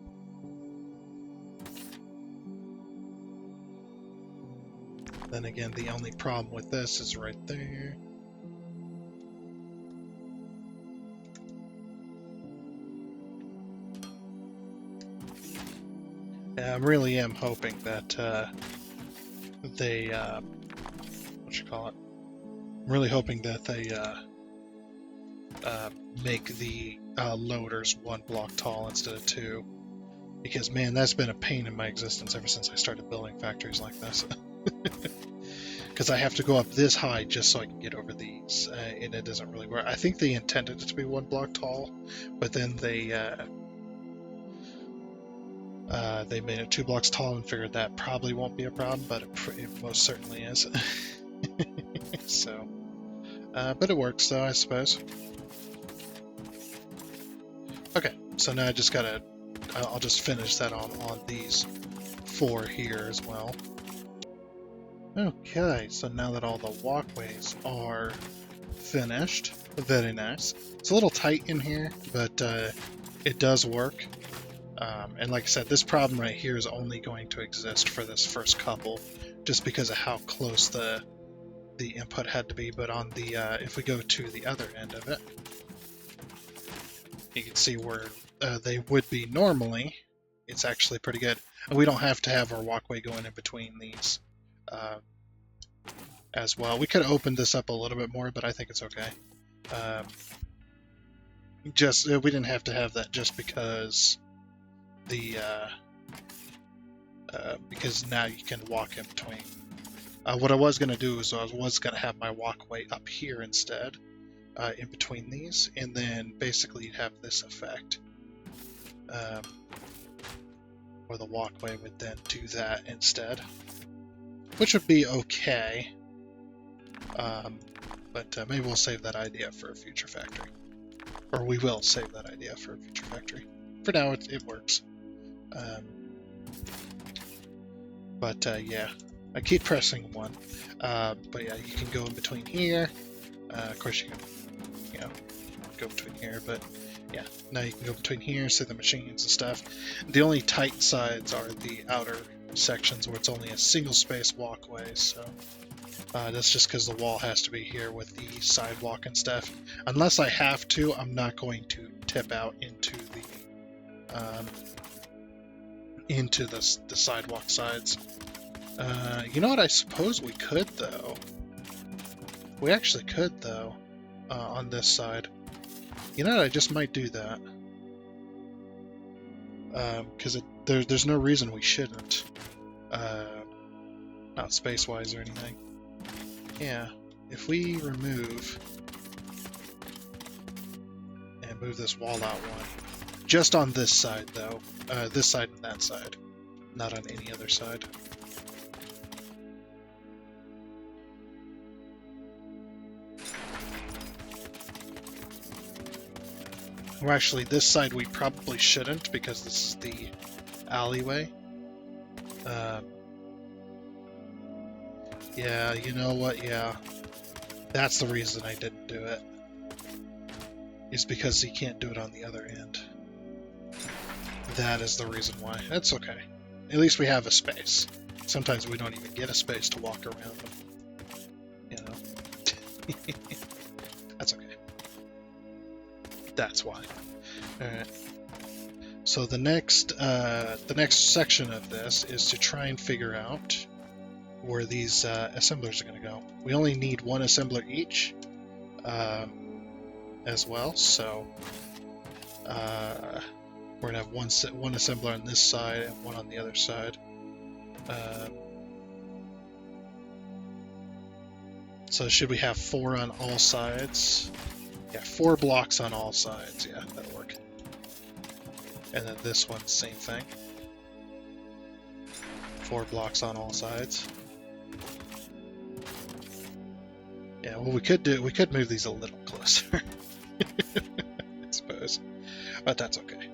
Then again, the only problem with this is right there. Yeah, I really am hoping that they, what you call it? I'm really hoping that they make the loaders 1 block tall instead of 2, because man, that's been a pain in my existence ever since I started building factories like this. Because I have to go up this high just so I can get over these, and it doesn't really work. I think they intended it to be 1 block tall, but then they made it 2 blocks tall and figured that probably won't be a problem, but it most certainly is. So, but it works though, I suppose. Okay, so now I just gotta, I'll just finish that on these 4 here as well. Okay, so now that all the walkways are finished, very nice. It's a little tight in here, but it does work. And like I said, this problem right here is only going to exist for this first couple, just because of how close the input had to be. But on the if we go to the other end of it, you can see where they would be normally. It's actually pretty good. And we don't have to have our walkway going in between these. as well. We could have opened this up a little bit more, but I think it's okay. Just we didn't have to have that just because the because now you can walk in between. What I was going to do is I was going to have my walkway up here instead, in between these, and then basically you'd have this effect. Or the walkway would then do that instead, which would be okay. But maybe we'll save that idea for a future factory. Or we will save that idea for a future factory. For now, it works. Yeah, I keep pressing 1. But yeah, you can go in between here. Of course, you can, go between here. But yeah, now you can go between here, see the machines and stuff. The only tight sides are the outer sections where it's only a single space walkway. So that's just because the wall has to be here with the sidewalk and stuff. Unless I have to, I'm not going to tip out into the sidewalk sides. You know what? I suppose we could though. We actually could though on this side. You know what? I just might do that because there's no reason we shouldn't. Not space-wise or anything. Yeah, if we remove and move this wall out 1, just on this side though, this side and that side, not on any other side. Well, actually, this side we probably shouldn't because this is the alleyway. Yeah, you know what? Yeah, that's the reason I didn't do it. Is because you can't do it on the other end. That is the reason why. That's okay. At least we have a space. Sometimes we don't even get a space to walk around them. You know? That's okay. That's why. Alright. So the next section of this is to try and figure out where these assemblers are going to go. We only need 1 assembler each as well, so we're going to have one assembler on this side and 1 on the other side. So should we have 4 on all sides? Yeah, 4 blocks on all sides. Yeah, that'll work. And then this one, same thing. 4 blocks on all sides. Yeah, well, we could move these a little closer, I suppose, but that's okay.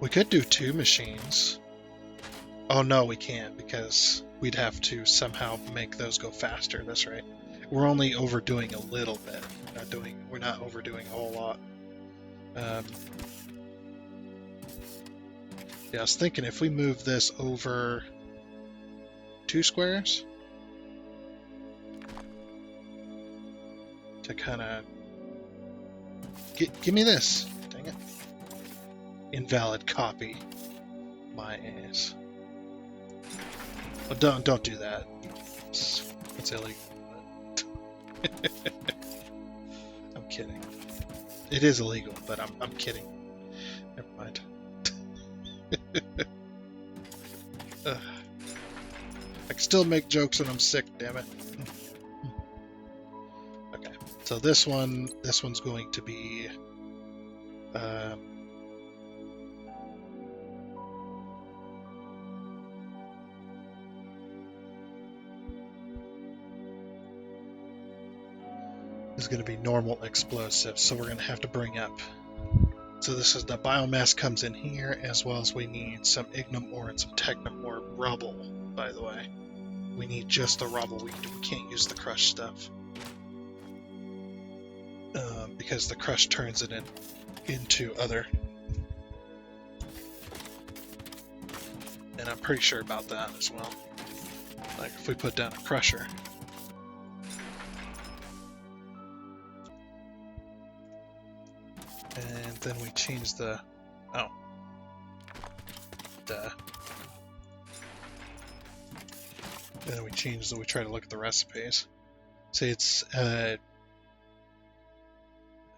We could do 2 machines. Oh no, we can't because we'd have to somehow make those go faster. That's right. We're only overdoing a little bit. We're not overdoing a whole lot. Yeah, I was thinking if we move this over 2 squares to kind of give me this. Dang it! Invalid copy. My ass. Well, don't do that. It's illegal. I'm kidding. It is illegal, but I'm kidding. Never mind. I can still make jokes when I'm sick, damn it. Okay, so this one's going to be is going to be normal explosives, so we're going to have to bring up. So this is the biomass comes in here, as well as we need some ignum ore and some technum ore rubble, by the way. We need just the rubble, we can't use the crushed stuff. Because the crush turns it into other. And I'm pretty sure about that as well. Like if we put down a crusher. And then we change the, And then we try to look at the recipes. Say it's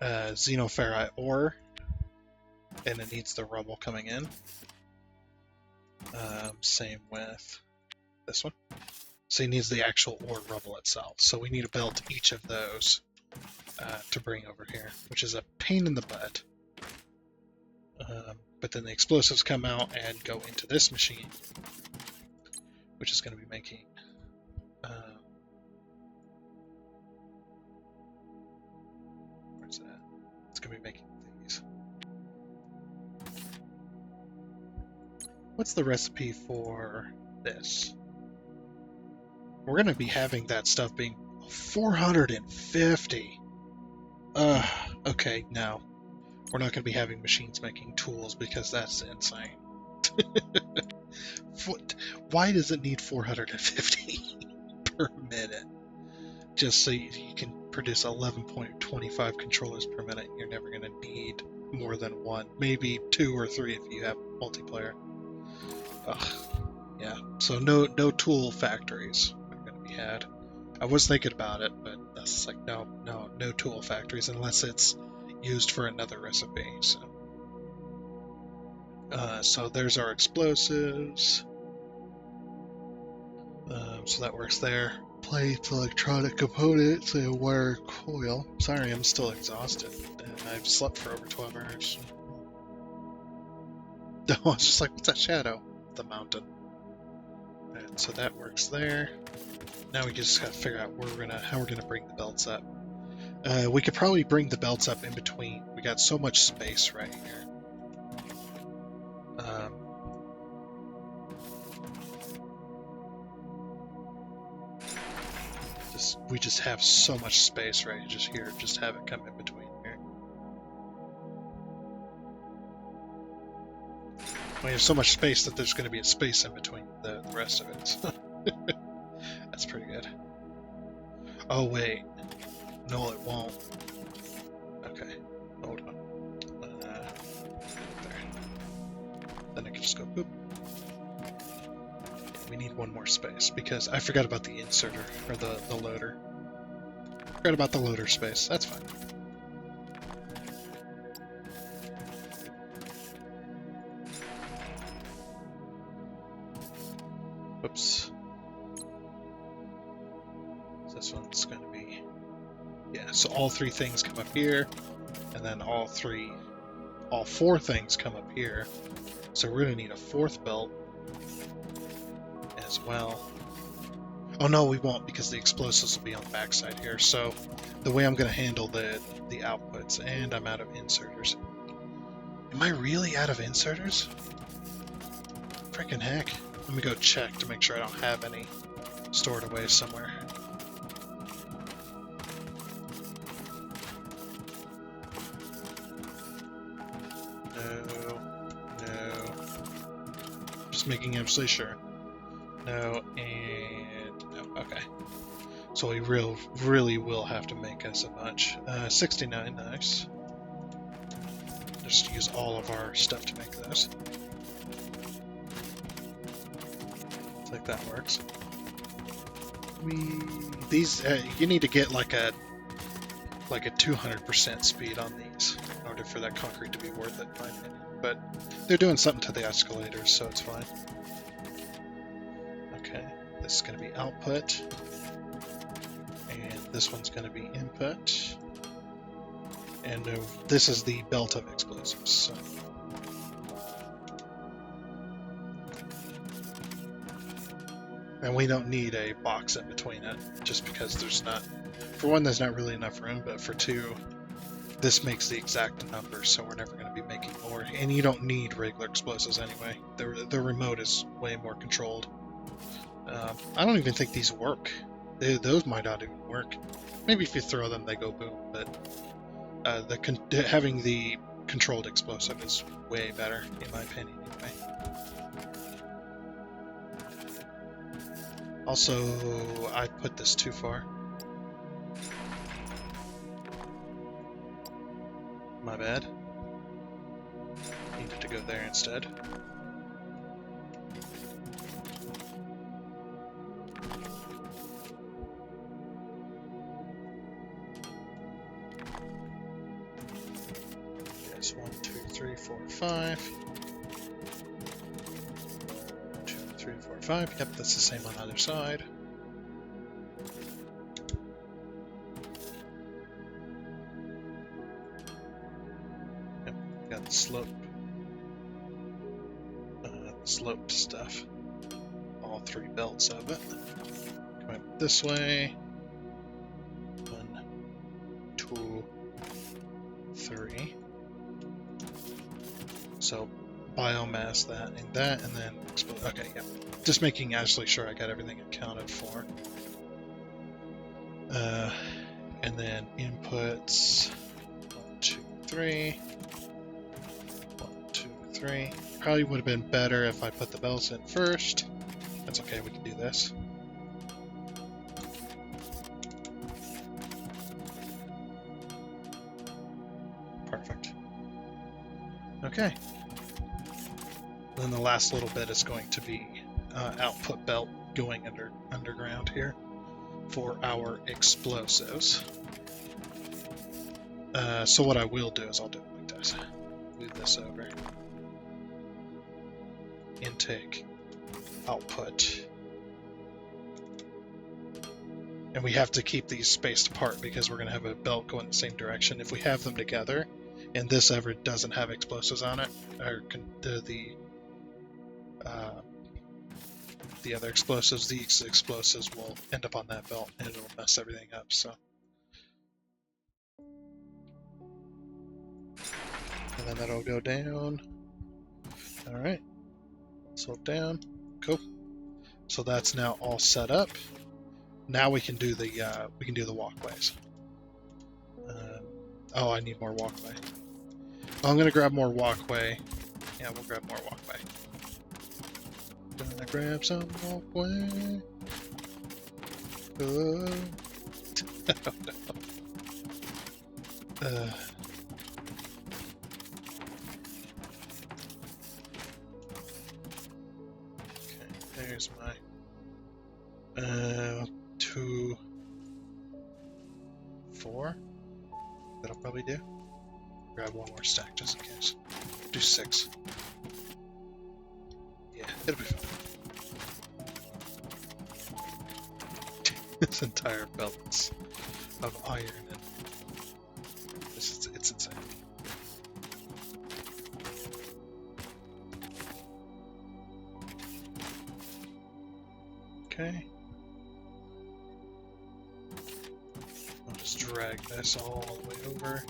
xenoferrite ore, and it needs the rubble coming in. Same with this one. So it needs the actual ore rubble itself. So we need to build each of those to bring over here, which is a pain in the butt. But then the explosives come out and go into this machine, which is going to be making where's that? It's going to be making these. What's the recipe for this? We're going to be having that stuff being 450. Okay, no. We're not going to be having machines making tools because that's insane. Why does it need 450 per minute? Just so you can produce 11.25 controllers per minute. You're never going to need more than one. Maybe 2 or 3 if you have multiplayer. Ugh. Yeah, so no tool factories are going to be had. I was thinking about it, but that's like, no tool factories unless it's used for another recipe. So there's our explosives. So that works there. Plates, electronic components, and wire coil. Sorry, I'm still exhausted. And I've slept for over 12 hours. I was just like, what's that shadow? The mountain. And so that works there. Now we just gotta figure out how we're gonna bring the belts up. We could probably bring the belts up in between. We got so much space right here. We just have so much space right just here. Just have it come in between here. We have so much space that there's going to be a space in between the rest of it. So that's pretty good. Oh wait, no, it won't. Okay, hold on. There. Then I can just go boop. We need one more space because I forgot about the inserter or the loader. Forgot about the loader space. That's fine. Oops. This one's going to be... Yeah, so all 3 things come up here, and then all 4 things come up here. So we're going to need a 4th belt as well. Oh no, we won't, because the explosives will be on the backside here. So the way I'm going to handle the outputs, and I'm out of inserters. Am I really out of inserters? Freaking heck. Let me go check to make sure I don't have any stored away somewhere. No. Just making absolutely sure. No, and no. Okay. So we really will have to make us a bunch. 69, nice. Just use all of our stuff to make this. Like that works. You need to get like a 200% speed on these in order for that concrete to be worth it, in my opinion. But they're doing something to the escalators, so it's fine. Okay, this is going to be output, and this one's going to be input, and this is the belt of explosives. So. And we don't need a box in between it, just because there's not, for one, there's not really enough room, but for 2, this makes the exact number, so we're never going to be making more. And you don't need regular explosives anyway. The remote is way more controlled. I don't even think these work. Those might not even work. Maybe if you throw them, they go boom, but having the controlled explosive is way better, in my opinion, anyway. Also, I put this too far. My bad. Needed to go there instead. is 1, 2, 3, 4, 5. 2, 3, 4, 5. Yep, that's the same on the other side. Yep, got the sloped stuff. All 3 belts of it. Come up this way. 1, 2, 3. So biomass that, and then explode. Okay, yeah. Just making actually sure I got everything accounted for. And then inputs 1, 2, 3. 1, 2, 3. Probably would have been better if I put the belts in first. That's okay, we can do this. Perfect. Okay. Then the last little bit is going to be output belt going underground here for our explosives. So what I will do is I'll do it like this. Move this over. Intake, output. And we have to keep these spaced apart because we're going to have a belt going the same direction. If we have them together, and this ever doesn't have explosives on it, or the other explosives, these explosives will end up on that belt and it'll mess everything up. So, and then that'll go down. All right, slope down. Cool. So that's now all set up. Now we can do the walkways. Oh, I need more walkway. I'm gonna grab more walkway. Yeah, we'll grab more walkway. Gonna grab some walkway. Oh no. Okay, there's my 2, 4. That'll probably do. Grab one more stack just in case. Do 6. Yeah, it'll be fine. This entire belt of iron and it's insane. Okay. I'll just drag this all the way over.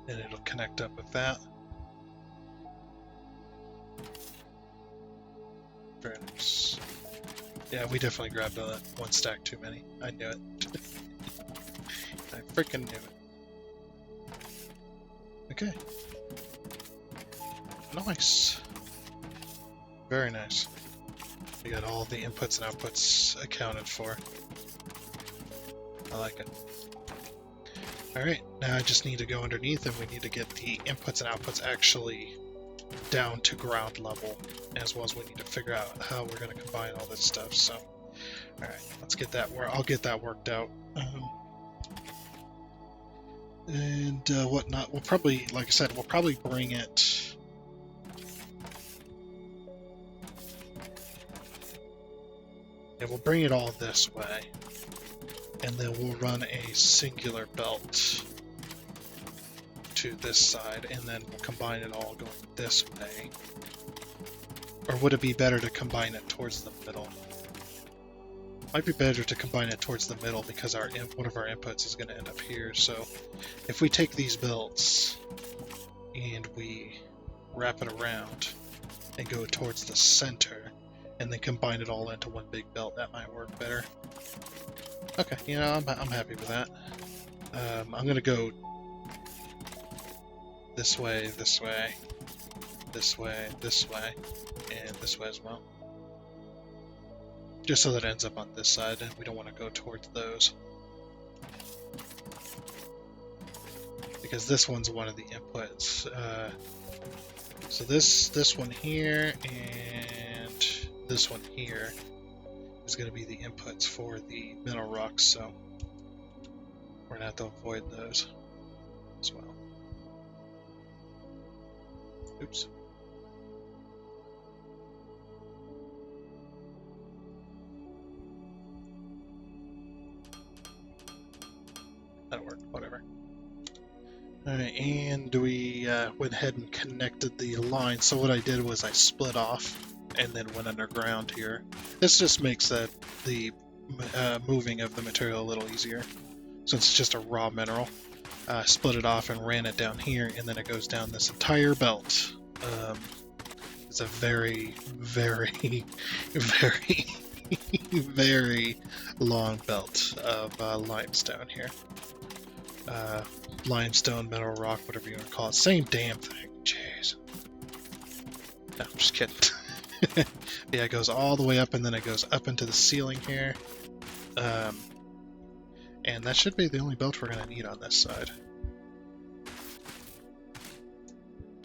And it'll connect up with that. Very nice. Yeah, we definitely grabbed one stack too many. I knew it. I freaking knew it. Okay. Nice. Very nice. We got all the inputs and outputs accounted for. I like it. Alright, now I just need to go underneath and we need to get the inputs and outputs actually down to ground level, as well as we need to figure out how we're going to combine all this stuff. So, alright, let's get that I'll get that worked out. And whatnot, we'll probably, like I said, we'll probably bring it... Yeah, we'll bring it all this way. And then we'll run a singular belt to this side, and then we'll combine it all going this way. Or would it be better to combine it towards the middle? Might be better to combine it towards the middle because one of our inputs is going to end up here. So if we take these belts and we wrap it around and go towards the center and then combine it all into one big belt, that might work better. Okay, you know, I'm happy with that. I'm gonna go this way, this way, this way, this way, and this way as well. Just so that it ends up on this side, and we don't want to go towards those. Because this one's one of the inputs. So this one here, and this one here is going to be the inputs for the mineral rocks, so we're going to have to avoid those as well. Oops. That'll work, whatever. Alright, and we went ahead and connected the line. So what I did was I split off and then went underground here. This just makes the moving of the material a little easier, since it's just a raw mineral. Split it off and ran it down here, and then it goes down this entire belt. It's a very, very, very, very long belt of limestone here. Limestone, mineral rock, whatever you want to call it. Same damn thing. Jeez. No, I'm just kidding. Yeah, it goes all the way up, and then it goes up into the ceiling here. And that should be the only belt we're going to need on this side.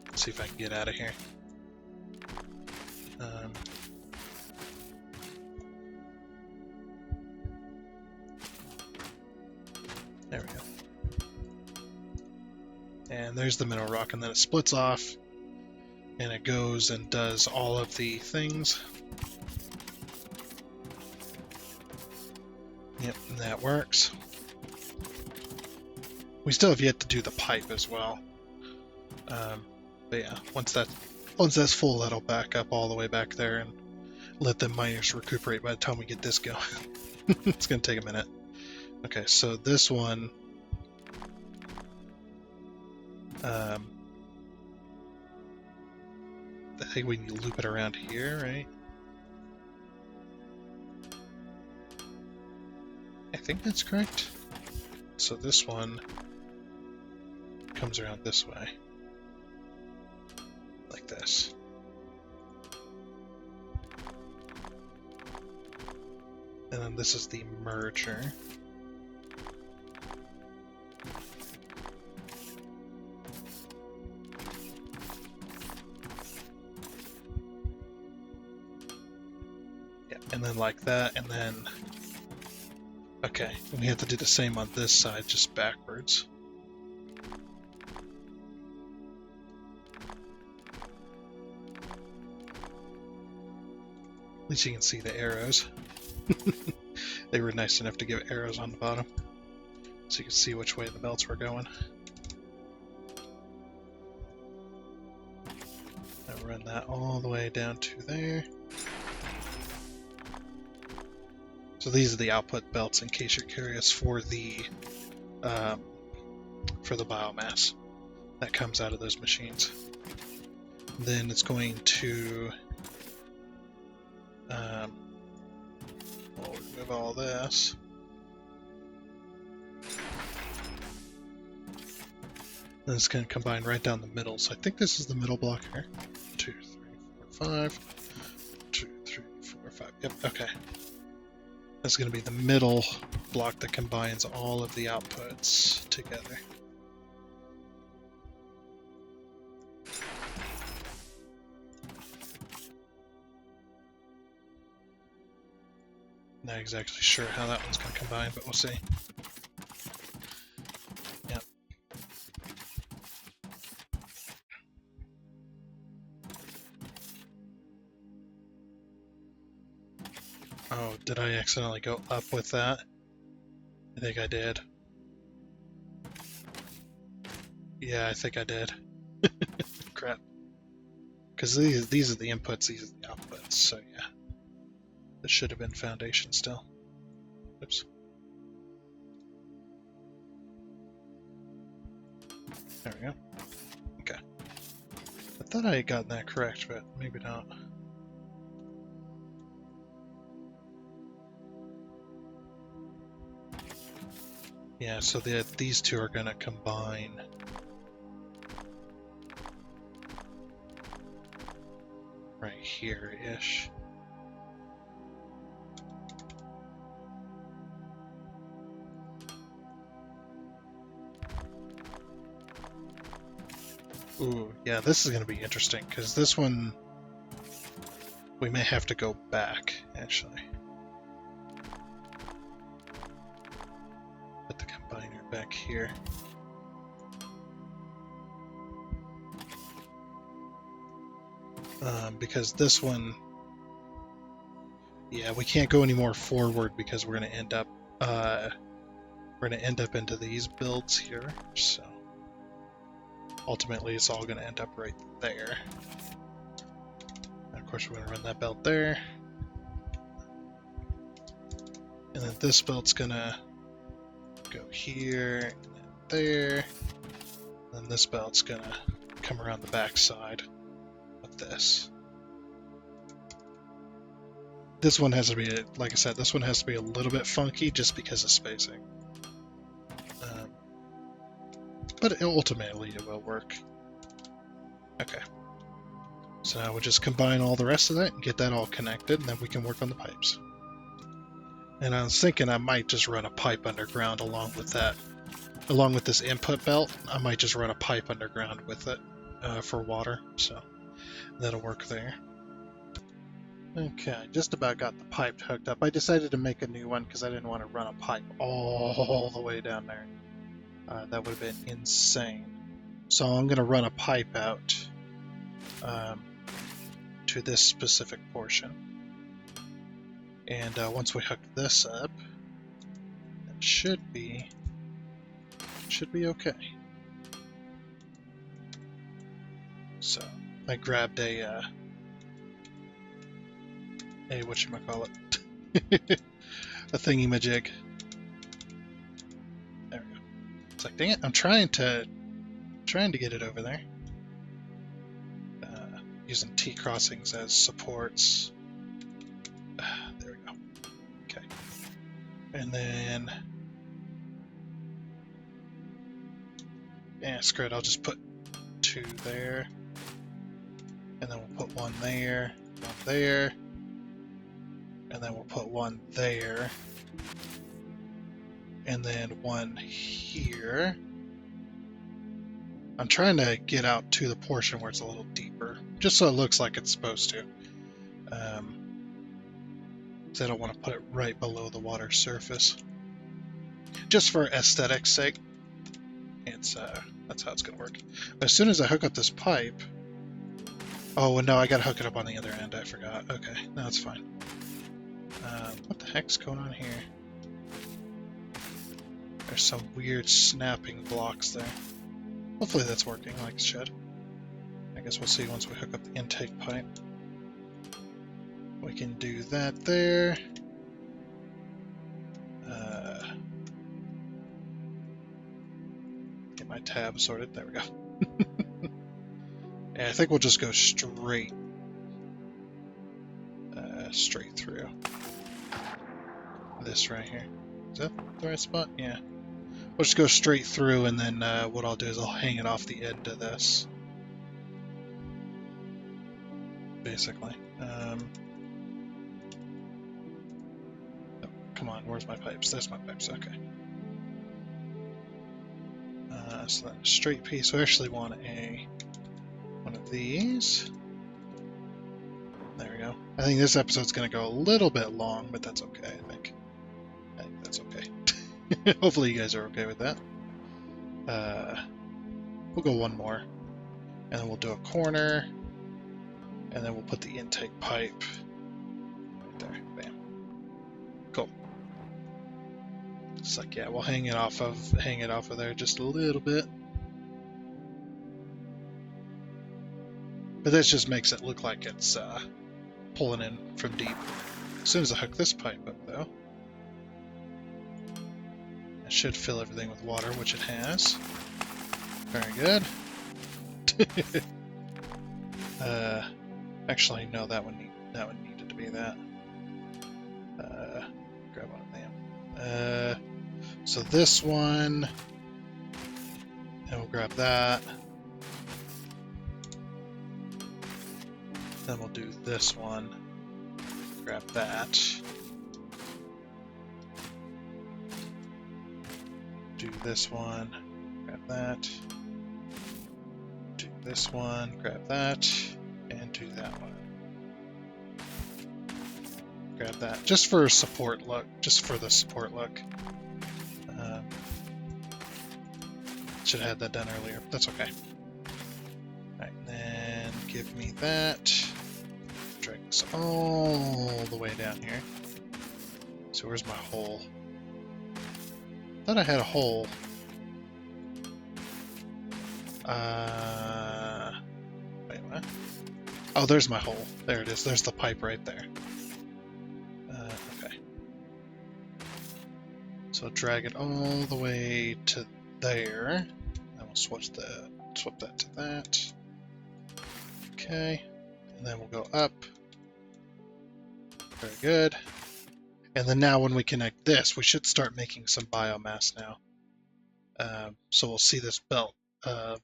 Let's see if I can get out of here. There we go. And there's the mineral rock, and then it splits off, and it goes and does all of the things. Yep, and that works. We still have yet to do the pipe as well. But yeah, once that's full, that'll back up all the way back there and let the miners recuperate by the time we get this going. It's going to take a minute. Okay, so this one... I think we need to loop it around here, right? I think that's correct. So this one comes around this way. Like this. And then this is the merger. Yeah, and then like that, and then... Okay, we have to do the same on this side, just backwards. At least you can see the arrows. They were nice enough to give arrows on the bottom, so you can see which way the belts were going. I'll run that all the way down to there. So these are the output belts, in case you're curious, for the biomass that comes out of those machines. Then it's going to we'll remove all this. Then it's going to combine right down the middle. So I think this is the middle block here. 2, 3, 4, 5. 2, 3, 4, 5. Yep. Okay. That's going to be the middle block that combines all of the outputs together. Not exactly sure how that one's going to combine, but we'll see. Yep. Oh, did I accidentally go up with that? I think I did. Yeah, I think I did. Crap. Because these are the inputs, these are the outputs, so yeah. This should have been foundation still. Oops. There we go. Okay. I thought I had gotten that correct, but maybe not. Yeah, so these two are going to combine. Right here-ish. Ooh, yeah, this is going to be interesting, because this one, we may have to go back, actually. Put the combiner back here. because this one, yeah, we can't go any more forward because we're going to end up into these builds here. So ultimately, it's all going to end up right there. And of course, we're going to run that belt there, and then this belt's going to go here and there. And then this belt's going to come around the back side of this. This one has to be, like I said, this one has to be a little bit funky just because of spacing. But ultimately it will work. Okay. So now we'll just combine all the rest of that and get that all connected, and then we can work on the pipes. And I was thinking I might just run a pipe underground along with that. Along with this input belt, I might just run a pipe underground with it for water, so that'll work there. Okay, just about got the pipe hooked up. I decided to make a new one because I didn't want to run a pipe all the way down there. That would have been insane. So I'm going to run a pipe out to this specific portion. And once we hook this up, it should be okay. So I grabbed a whatchamacallit, a thingy-majig. There we go. It's like, dang it, I'm trying to get it over there. Using T-crossings as supports. There we go. Okay. And then, yeah, screw it, I'll just put 2 there. And then we'll put 1 there, 1 there. And then we'll put 1 there, and then 1 here. I'm trying to get out to the portion where it's a little deeper, just so it looks like it's supposed to. So I don't want to put it right below the water surface. Just for aesthetics' sake, that's how it's going to work. But as soon as I hook up this pipe... Oh, no, I got to hook it up on the other end, I forgot. Okay, no, it's fine. What the heck's going on here? There's some weird snapping blocks there. Hopefully that's working like it should. I guess we'll see once we hook up the intake pipe. We can do that there. Get my tab sorted. There we go. Yeah, I think we'll just go straight through. This right here. Is that the right spot? Yeah. We'll just go straight through, and then what I'll do is I'll hang it off the end of this. Basically. Oh, come on, where's my pipes? There's my pipes, okay. So that straight piece, we actually want one of these. There we go. I think this episode's going to go a little bit long, but that's okay, I think. I think that's okay. Hopefully you guys are okay with that. We'll go 1 more. And then we'll do a corner. And then we'll put the intake pipe right there. Bam. Cool. It's like, yeah, we'll hang it off of there just a little bit. But this just makes it look like it's pulling in from deep. As soon as I hook this pipe up, though, it should fill everything with water, which it has. Very good. Actually, no, that one needed to be that. Grab one of them. So this one, and we'll grab that. Then we'll do this one. Grab that. Do this one. Grab that. Do this one. Grab that. And do that one. Grab that. Just for support look. Just for the support look. Should have had that done earlier. That's okay. Alright, then give me that. this all the way down here. So where's my hole? Thought I had a hole. Wait, what? Oh, there's my hole. There it is. There's the pipe right there. Okay. So drag it all the way to there. And we'll swap that to that. Okay. And then we'll go up. Very good. And then now when we connect this, we should start making some biomass now. So we'll see this belt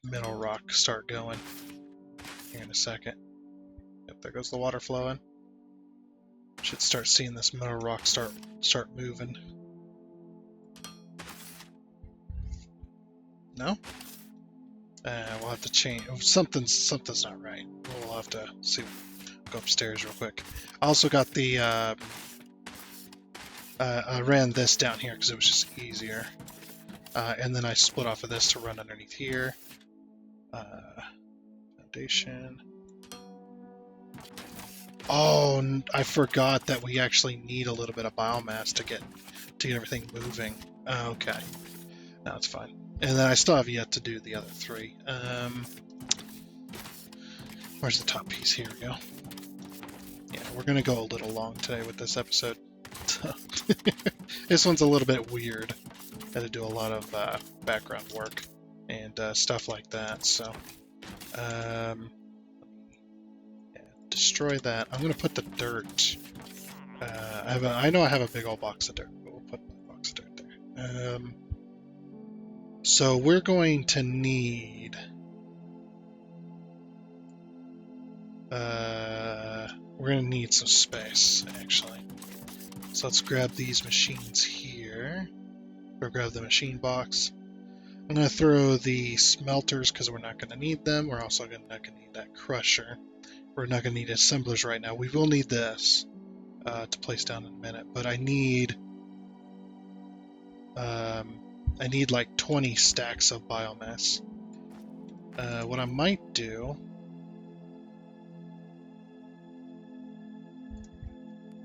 mineral rock start going here in a second. Yep, there goes the water flowing. Should start seeing this mineral rock start moving. No? We'll have to change. Something's not right. We'll have to see. Go upstairs real quick. I also got the. I ran this down here because it was just easier. And then I split off of this to run underneath here. Foundation. Oh, I forgot that we actually need a little bit of biomass to get everything moving. Okay, now it's fine. And then I still have yet to do the other three. Where's the top piece? Here we go. Yeah, we're gonna go a little long today with this episode. This one's a little bit weird. Had to do a lot of background work and stuff like that. So, yeah, destroy that. I'm gonna put the dirt. I know I have a big old box of dirt, but we'll put a box of dirt there. So we're going to need. We're gonna need some space actually. So let's grab these machines here. Or grab the machine box. I'm going to throw the smelters because we're not going to need them. We're also not going to need that crusher. We're not going to need assemblers right now. We will need this to place down in a minute. But I need like 20 stacks of biomass. What I might do.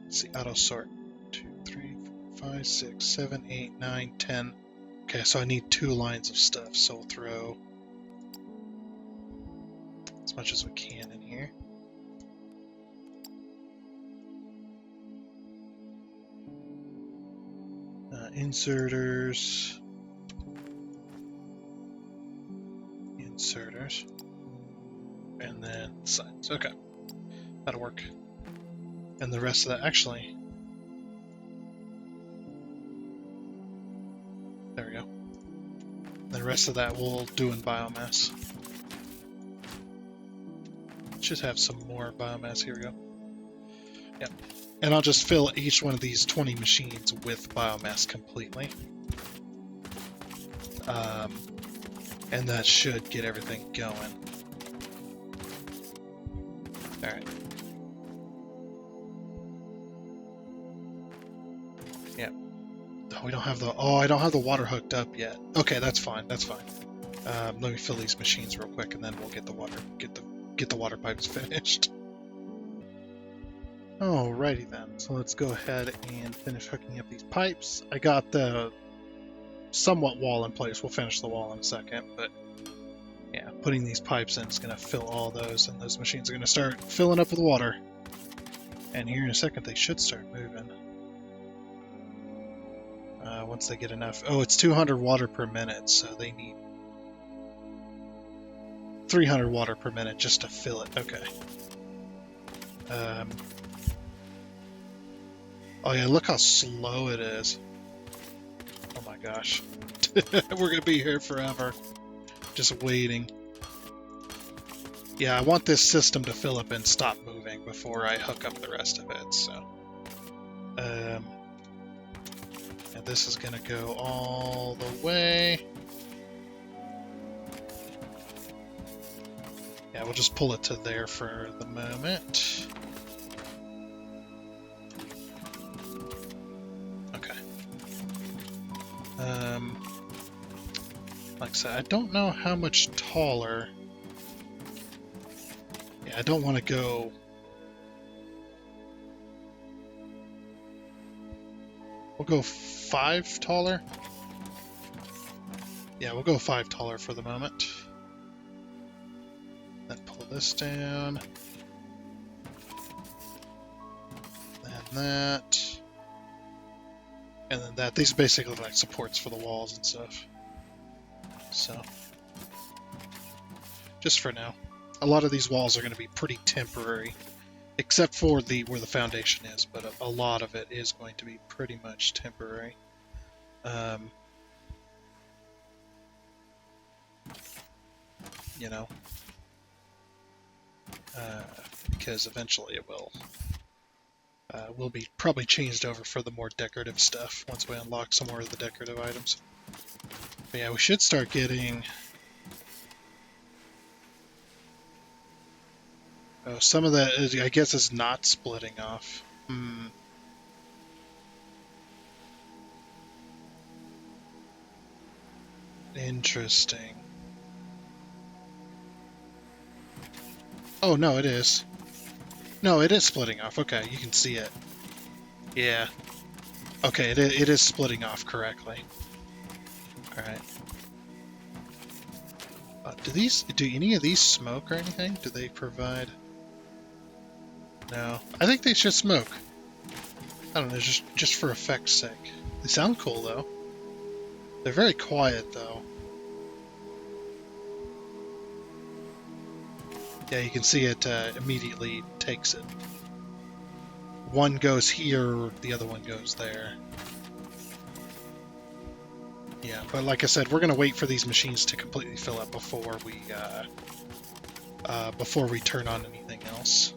Let's see, auto sort. 2, 3, 4, 5, 6, 7, 8, 9, 10. Okay, so I need 2 lines of stuff, so we'll throw as much as we can in here. Inserters. And then sides. Okay, that'll work. And the rest of that, actually. There we go. The rest of that we'll do in biomass. Should have some more biomass. Here we go. Yep. And I'll just fill each one of these 20 machines with biomass completely. And that should get everything going. Alright. Yep. Oh, we don't have the. Oh, I don't have the water hooked up yet. Okay, that's fine. That's fine. Let me fill these machines real quick, and then we'll get the water. Get the water pipes finished. Alrighty then. So let's go ahead and finish hooking up these pipes. I got the somewhat wall in place. We'll finish the wall in a second, but yeah, putting these pipes in is going to fill all those, and those machines are going to start filling up with water. And here in a second, they should start moving. Once they get enough. Oh, it's 200 water per minute, so they need 300 water per minute just to fill it. Okay. Oh yeah, look how slow it is. Oh my gosh. We're gonna be here forever. Just waiting. Yeah, I want this system to fill up and stop moving before I hook up the rest of it, so. And this is gonna go all the way. Yeah, we'll just pull it to there for the moment. Okay. Like I said, I don't know how much taller. Yeah, I don't want to go We'll go 5 taller. Yeah, we'll go 5 taller for the moment. Then pull this down. And that. And then that. These are basically like supports for the walls and stuff. So, just for now. A lot of these walls are going to be pretty temporary, except for where the foundation is, but a lot of it is going to be pretty much temporary. You know, because eventually it will be probably changed over for the more decorative stuff once we unlock some more of the decorative items. But yeah, we should start getting... Oh, some of that, I guess, is not splitting off. Interesting. Oh, no, it is. No, it is splitting off. Okay, you can see it. Yeah. Okay, it is splitting off correctly. Alright. Do any of these smoke or anything? Do they provide... No. I think they should smoke. I don't know, just for effect's sake. They sound cool, though. They're very quiet, though. Yeah, you can see it immediately takes it. One goes here, the other one goes there. Yeah, but like I said, we're going to wait for these machines to completely fill up before we turn on anything else.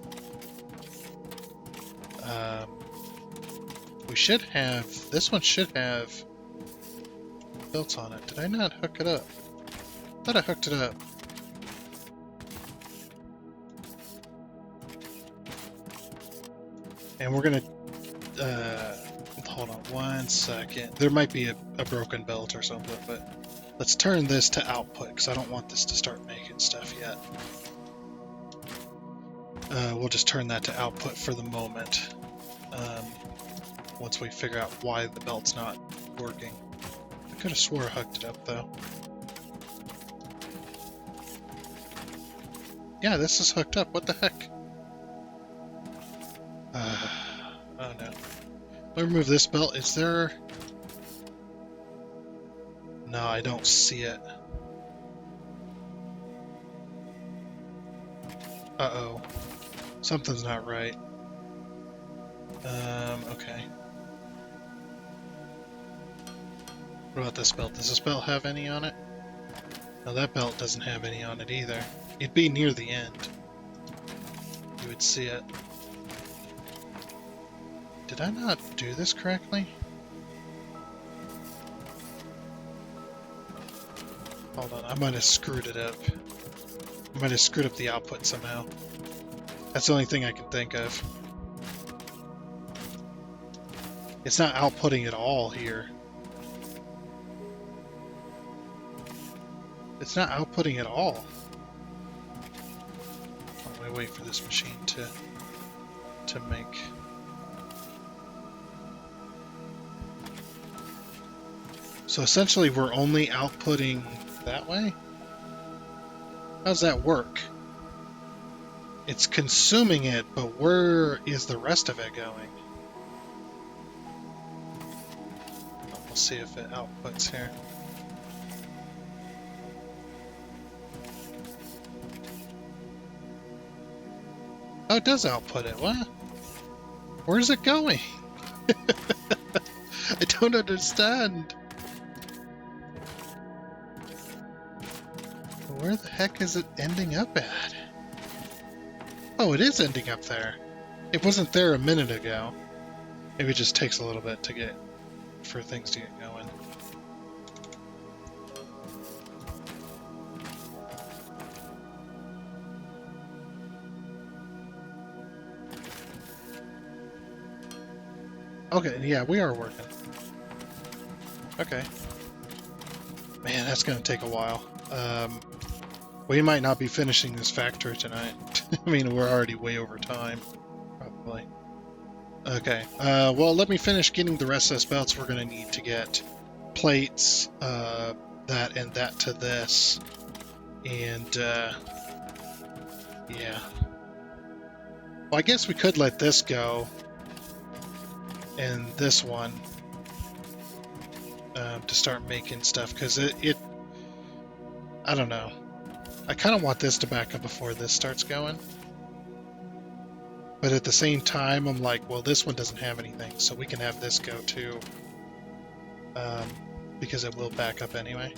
We should have... This one should have belts on it. Did I not hook it up? I thought I hooked it up. And we're going to... hold on 1 second. There might be a broken belt or something, but let's turn this to output, because I don't want this to start making stuff yet. We'll just turn that to output for the moment. Once we figure out why the belt's not working. I could have swore I hooked it up, though. Yeah, this is hooked up. What the heck? Oh no. Let me remove this belt. Is there... No, I don't see it. Uh-oh. Something's not right. Okay. What about this belt? Does this belt have any on it? No, that belt doesn't have any on it either. It'd be near the end. You would see it. Did I not do this correctly? Hold on, I might have screwed it up. I might have screwed up the output somehow. That's the only thing I can think of. It's not outputting at all here. It's not outputting at all. I'm gonna wait for this machine to make... So essentially we're only outputting that way? How does that work? It's consuming it, but where is the rest of it going? We'll see if it outputs here. Oh, it does output it. What? Where's it going? I don't understand. Where the heck is it ending up at? Oh, it is ending up there. It wasn't there a minute ago. Maybe it just takes a little bit for things to get going. Okay, yeah, we are working. Okay. Man, that's gonna take a while. We might not be finishing this factory tonight. I mean, we're already way over time, probably. Okay. Well, let me finish getting the rest of those belts. We're going to need to get plates, that and that to this. And, yeah. Well, I guess we could let this go. And this one. To start making stuff. Because I don't know. I kind of want this to back up before this starts going. But at the same time, I'm like, well, this one doesn't have anything, so we can have this go too. Because it will back up anyway.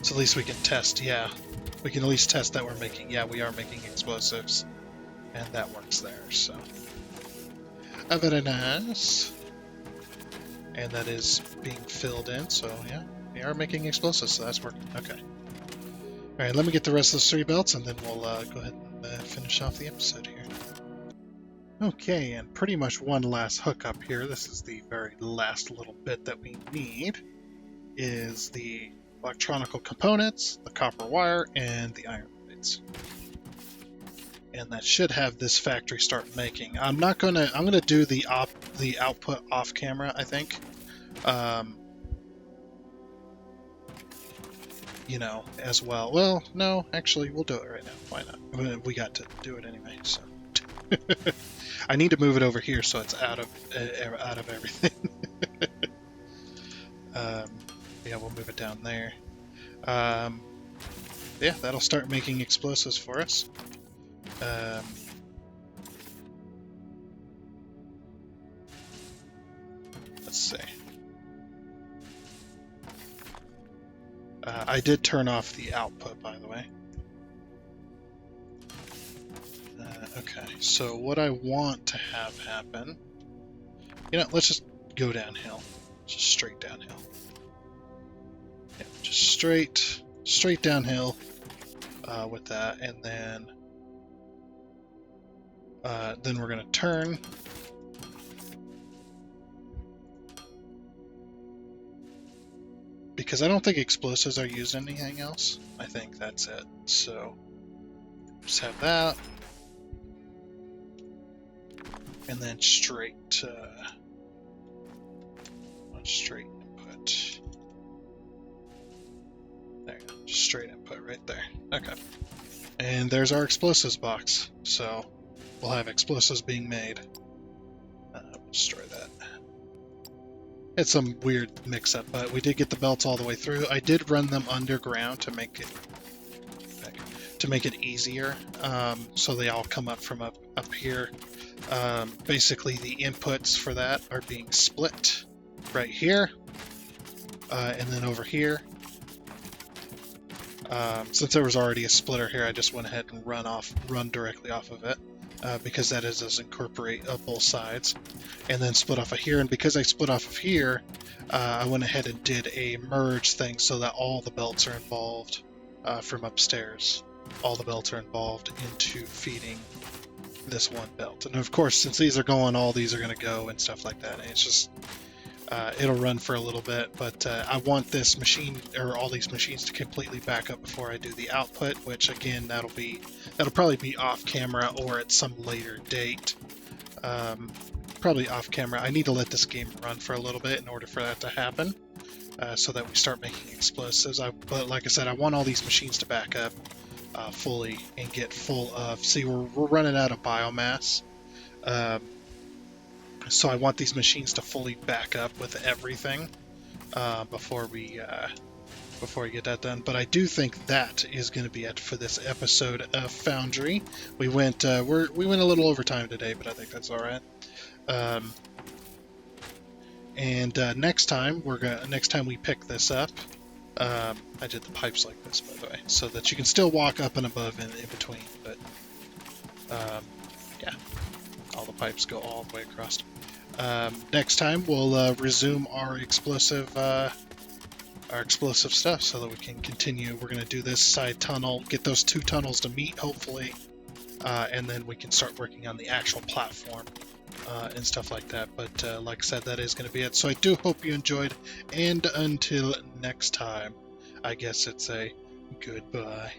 So at least we can test, yeah. We can at least test that we're making, yeah, we are making explosives. And that works there, so. Very nice. And that is being filled in, so yeah. We are making explosives, so that's working, okay. Alright, let me get the rest of those 3 belts, and then we'll go ahead and finish off the episode here. Okay, and pretty much one last hookup here. This is the very last little bit that we need, is the electronical components, the copper wire, and the iron plates. And that should have this factory start making. I'm gonna do the output off camera, I think. You know, as well. Well, no, actually, we'll do it right now. Why not? We got to do it anyway, so. I need to move it over here so it's out of everything. Yeah, we'll move it down there. Yeah, that'll start making explosives for us. Let's see. I did turn off the output, by the way. Okay, so what I want to have happen... You know, let's just go downhill. Just straight downhill. Yeah, just straight downhill with that, and then we're going to turn. Because I don't think explosives are used in anything else. I think that's it. So, just have that. And then straight input. There you go. Just straight input right there. Okay. And there's our explosives box. So, we'll have explosives being made. Destroy that. It's some weird mix-up, but we did get the belts all the way through. I did run them underground to make it easier, so they all come up from up here. Basically, the inputs for that are being split right here, and then over here. Since there was already a splitter here, I just went ahead and run directly off of it. Because that does incorporate both sides, and then split off of here. And because I split off of here, I went ahead and did a merge thing so that all the belts are involved from upstairs. All the belts are involved into feeding this one belt. And of course, since these are going, all these are going to go and stuff like that. And it's just, it'll run for a little bit, but I want this machine, or all these machines, to completely back up before I do the output, which again, that'll probably be off camera or at some later date. Probably off camera. I need to let this game run for a little bit in order for that to happen, so that we start making explosives. But like I said, I want all these machines to back up fully and get full of... See, we're running out of biomass. So I want these machines to fully back up with everything before we get that done. But I do think that is going to be it for this episode of Foundry. We went a little over time today, but I think that's all right. And next time we pick this up, I did the pipes like this, by the way, so that you can still walk up and above and in between. But yeah, all the pipes go all the way across. Next time we'll resume our explosive stuff so that we can continue. We're going to do this side tunnel, get those 2 tunnels to meet, hopefully, and then we can start working on the actual platform and stuff like that. But like I said, that is going to be it. So I do hope you enjoyed, and until next time, I guess it's a goodbye.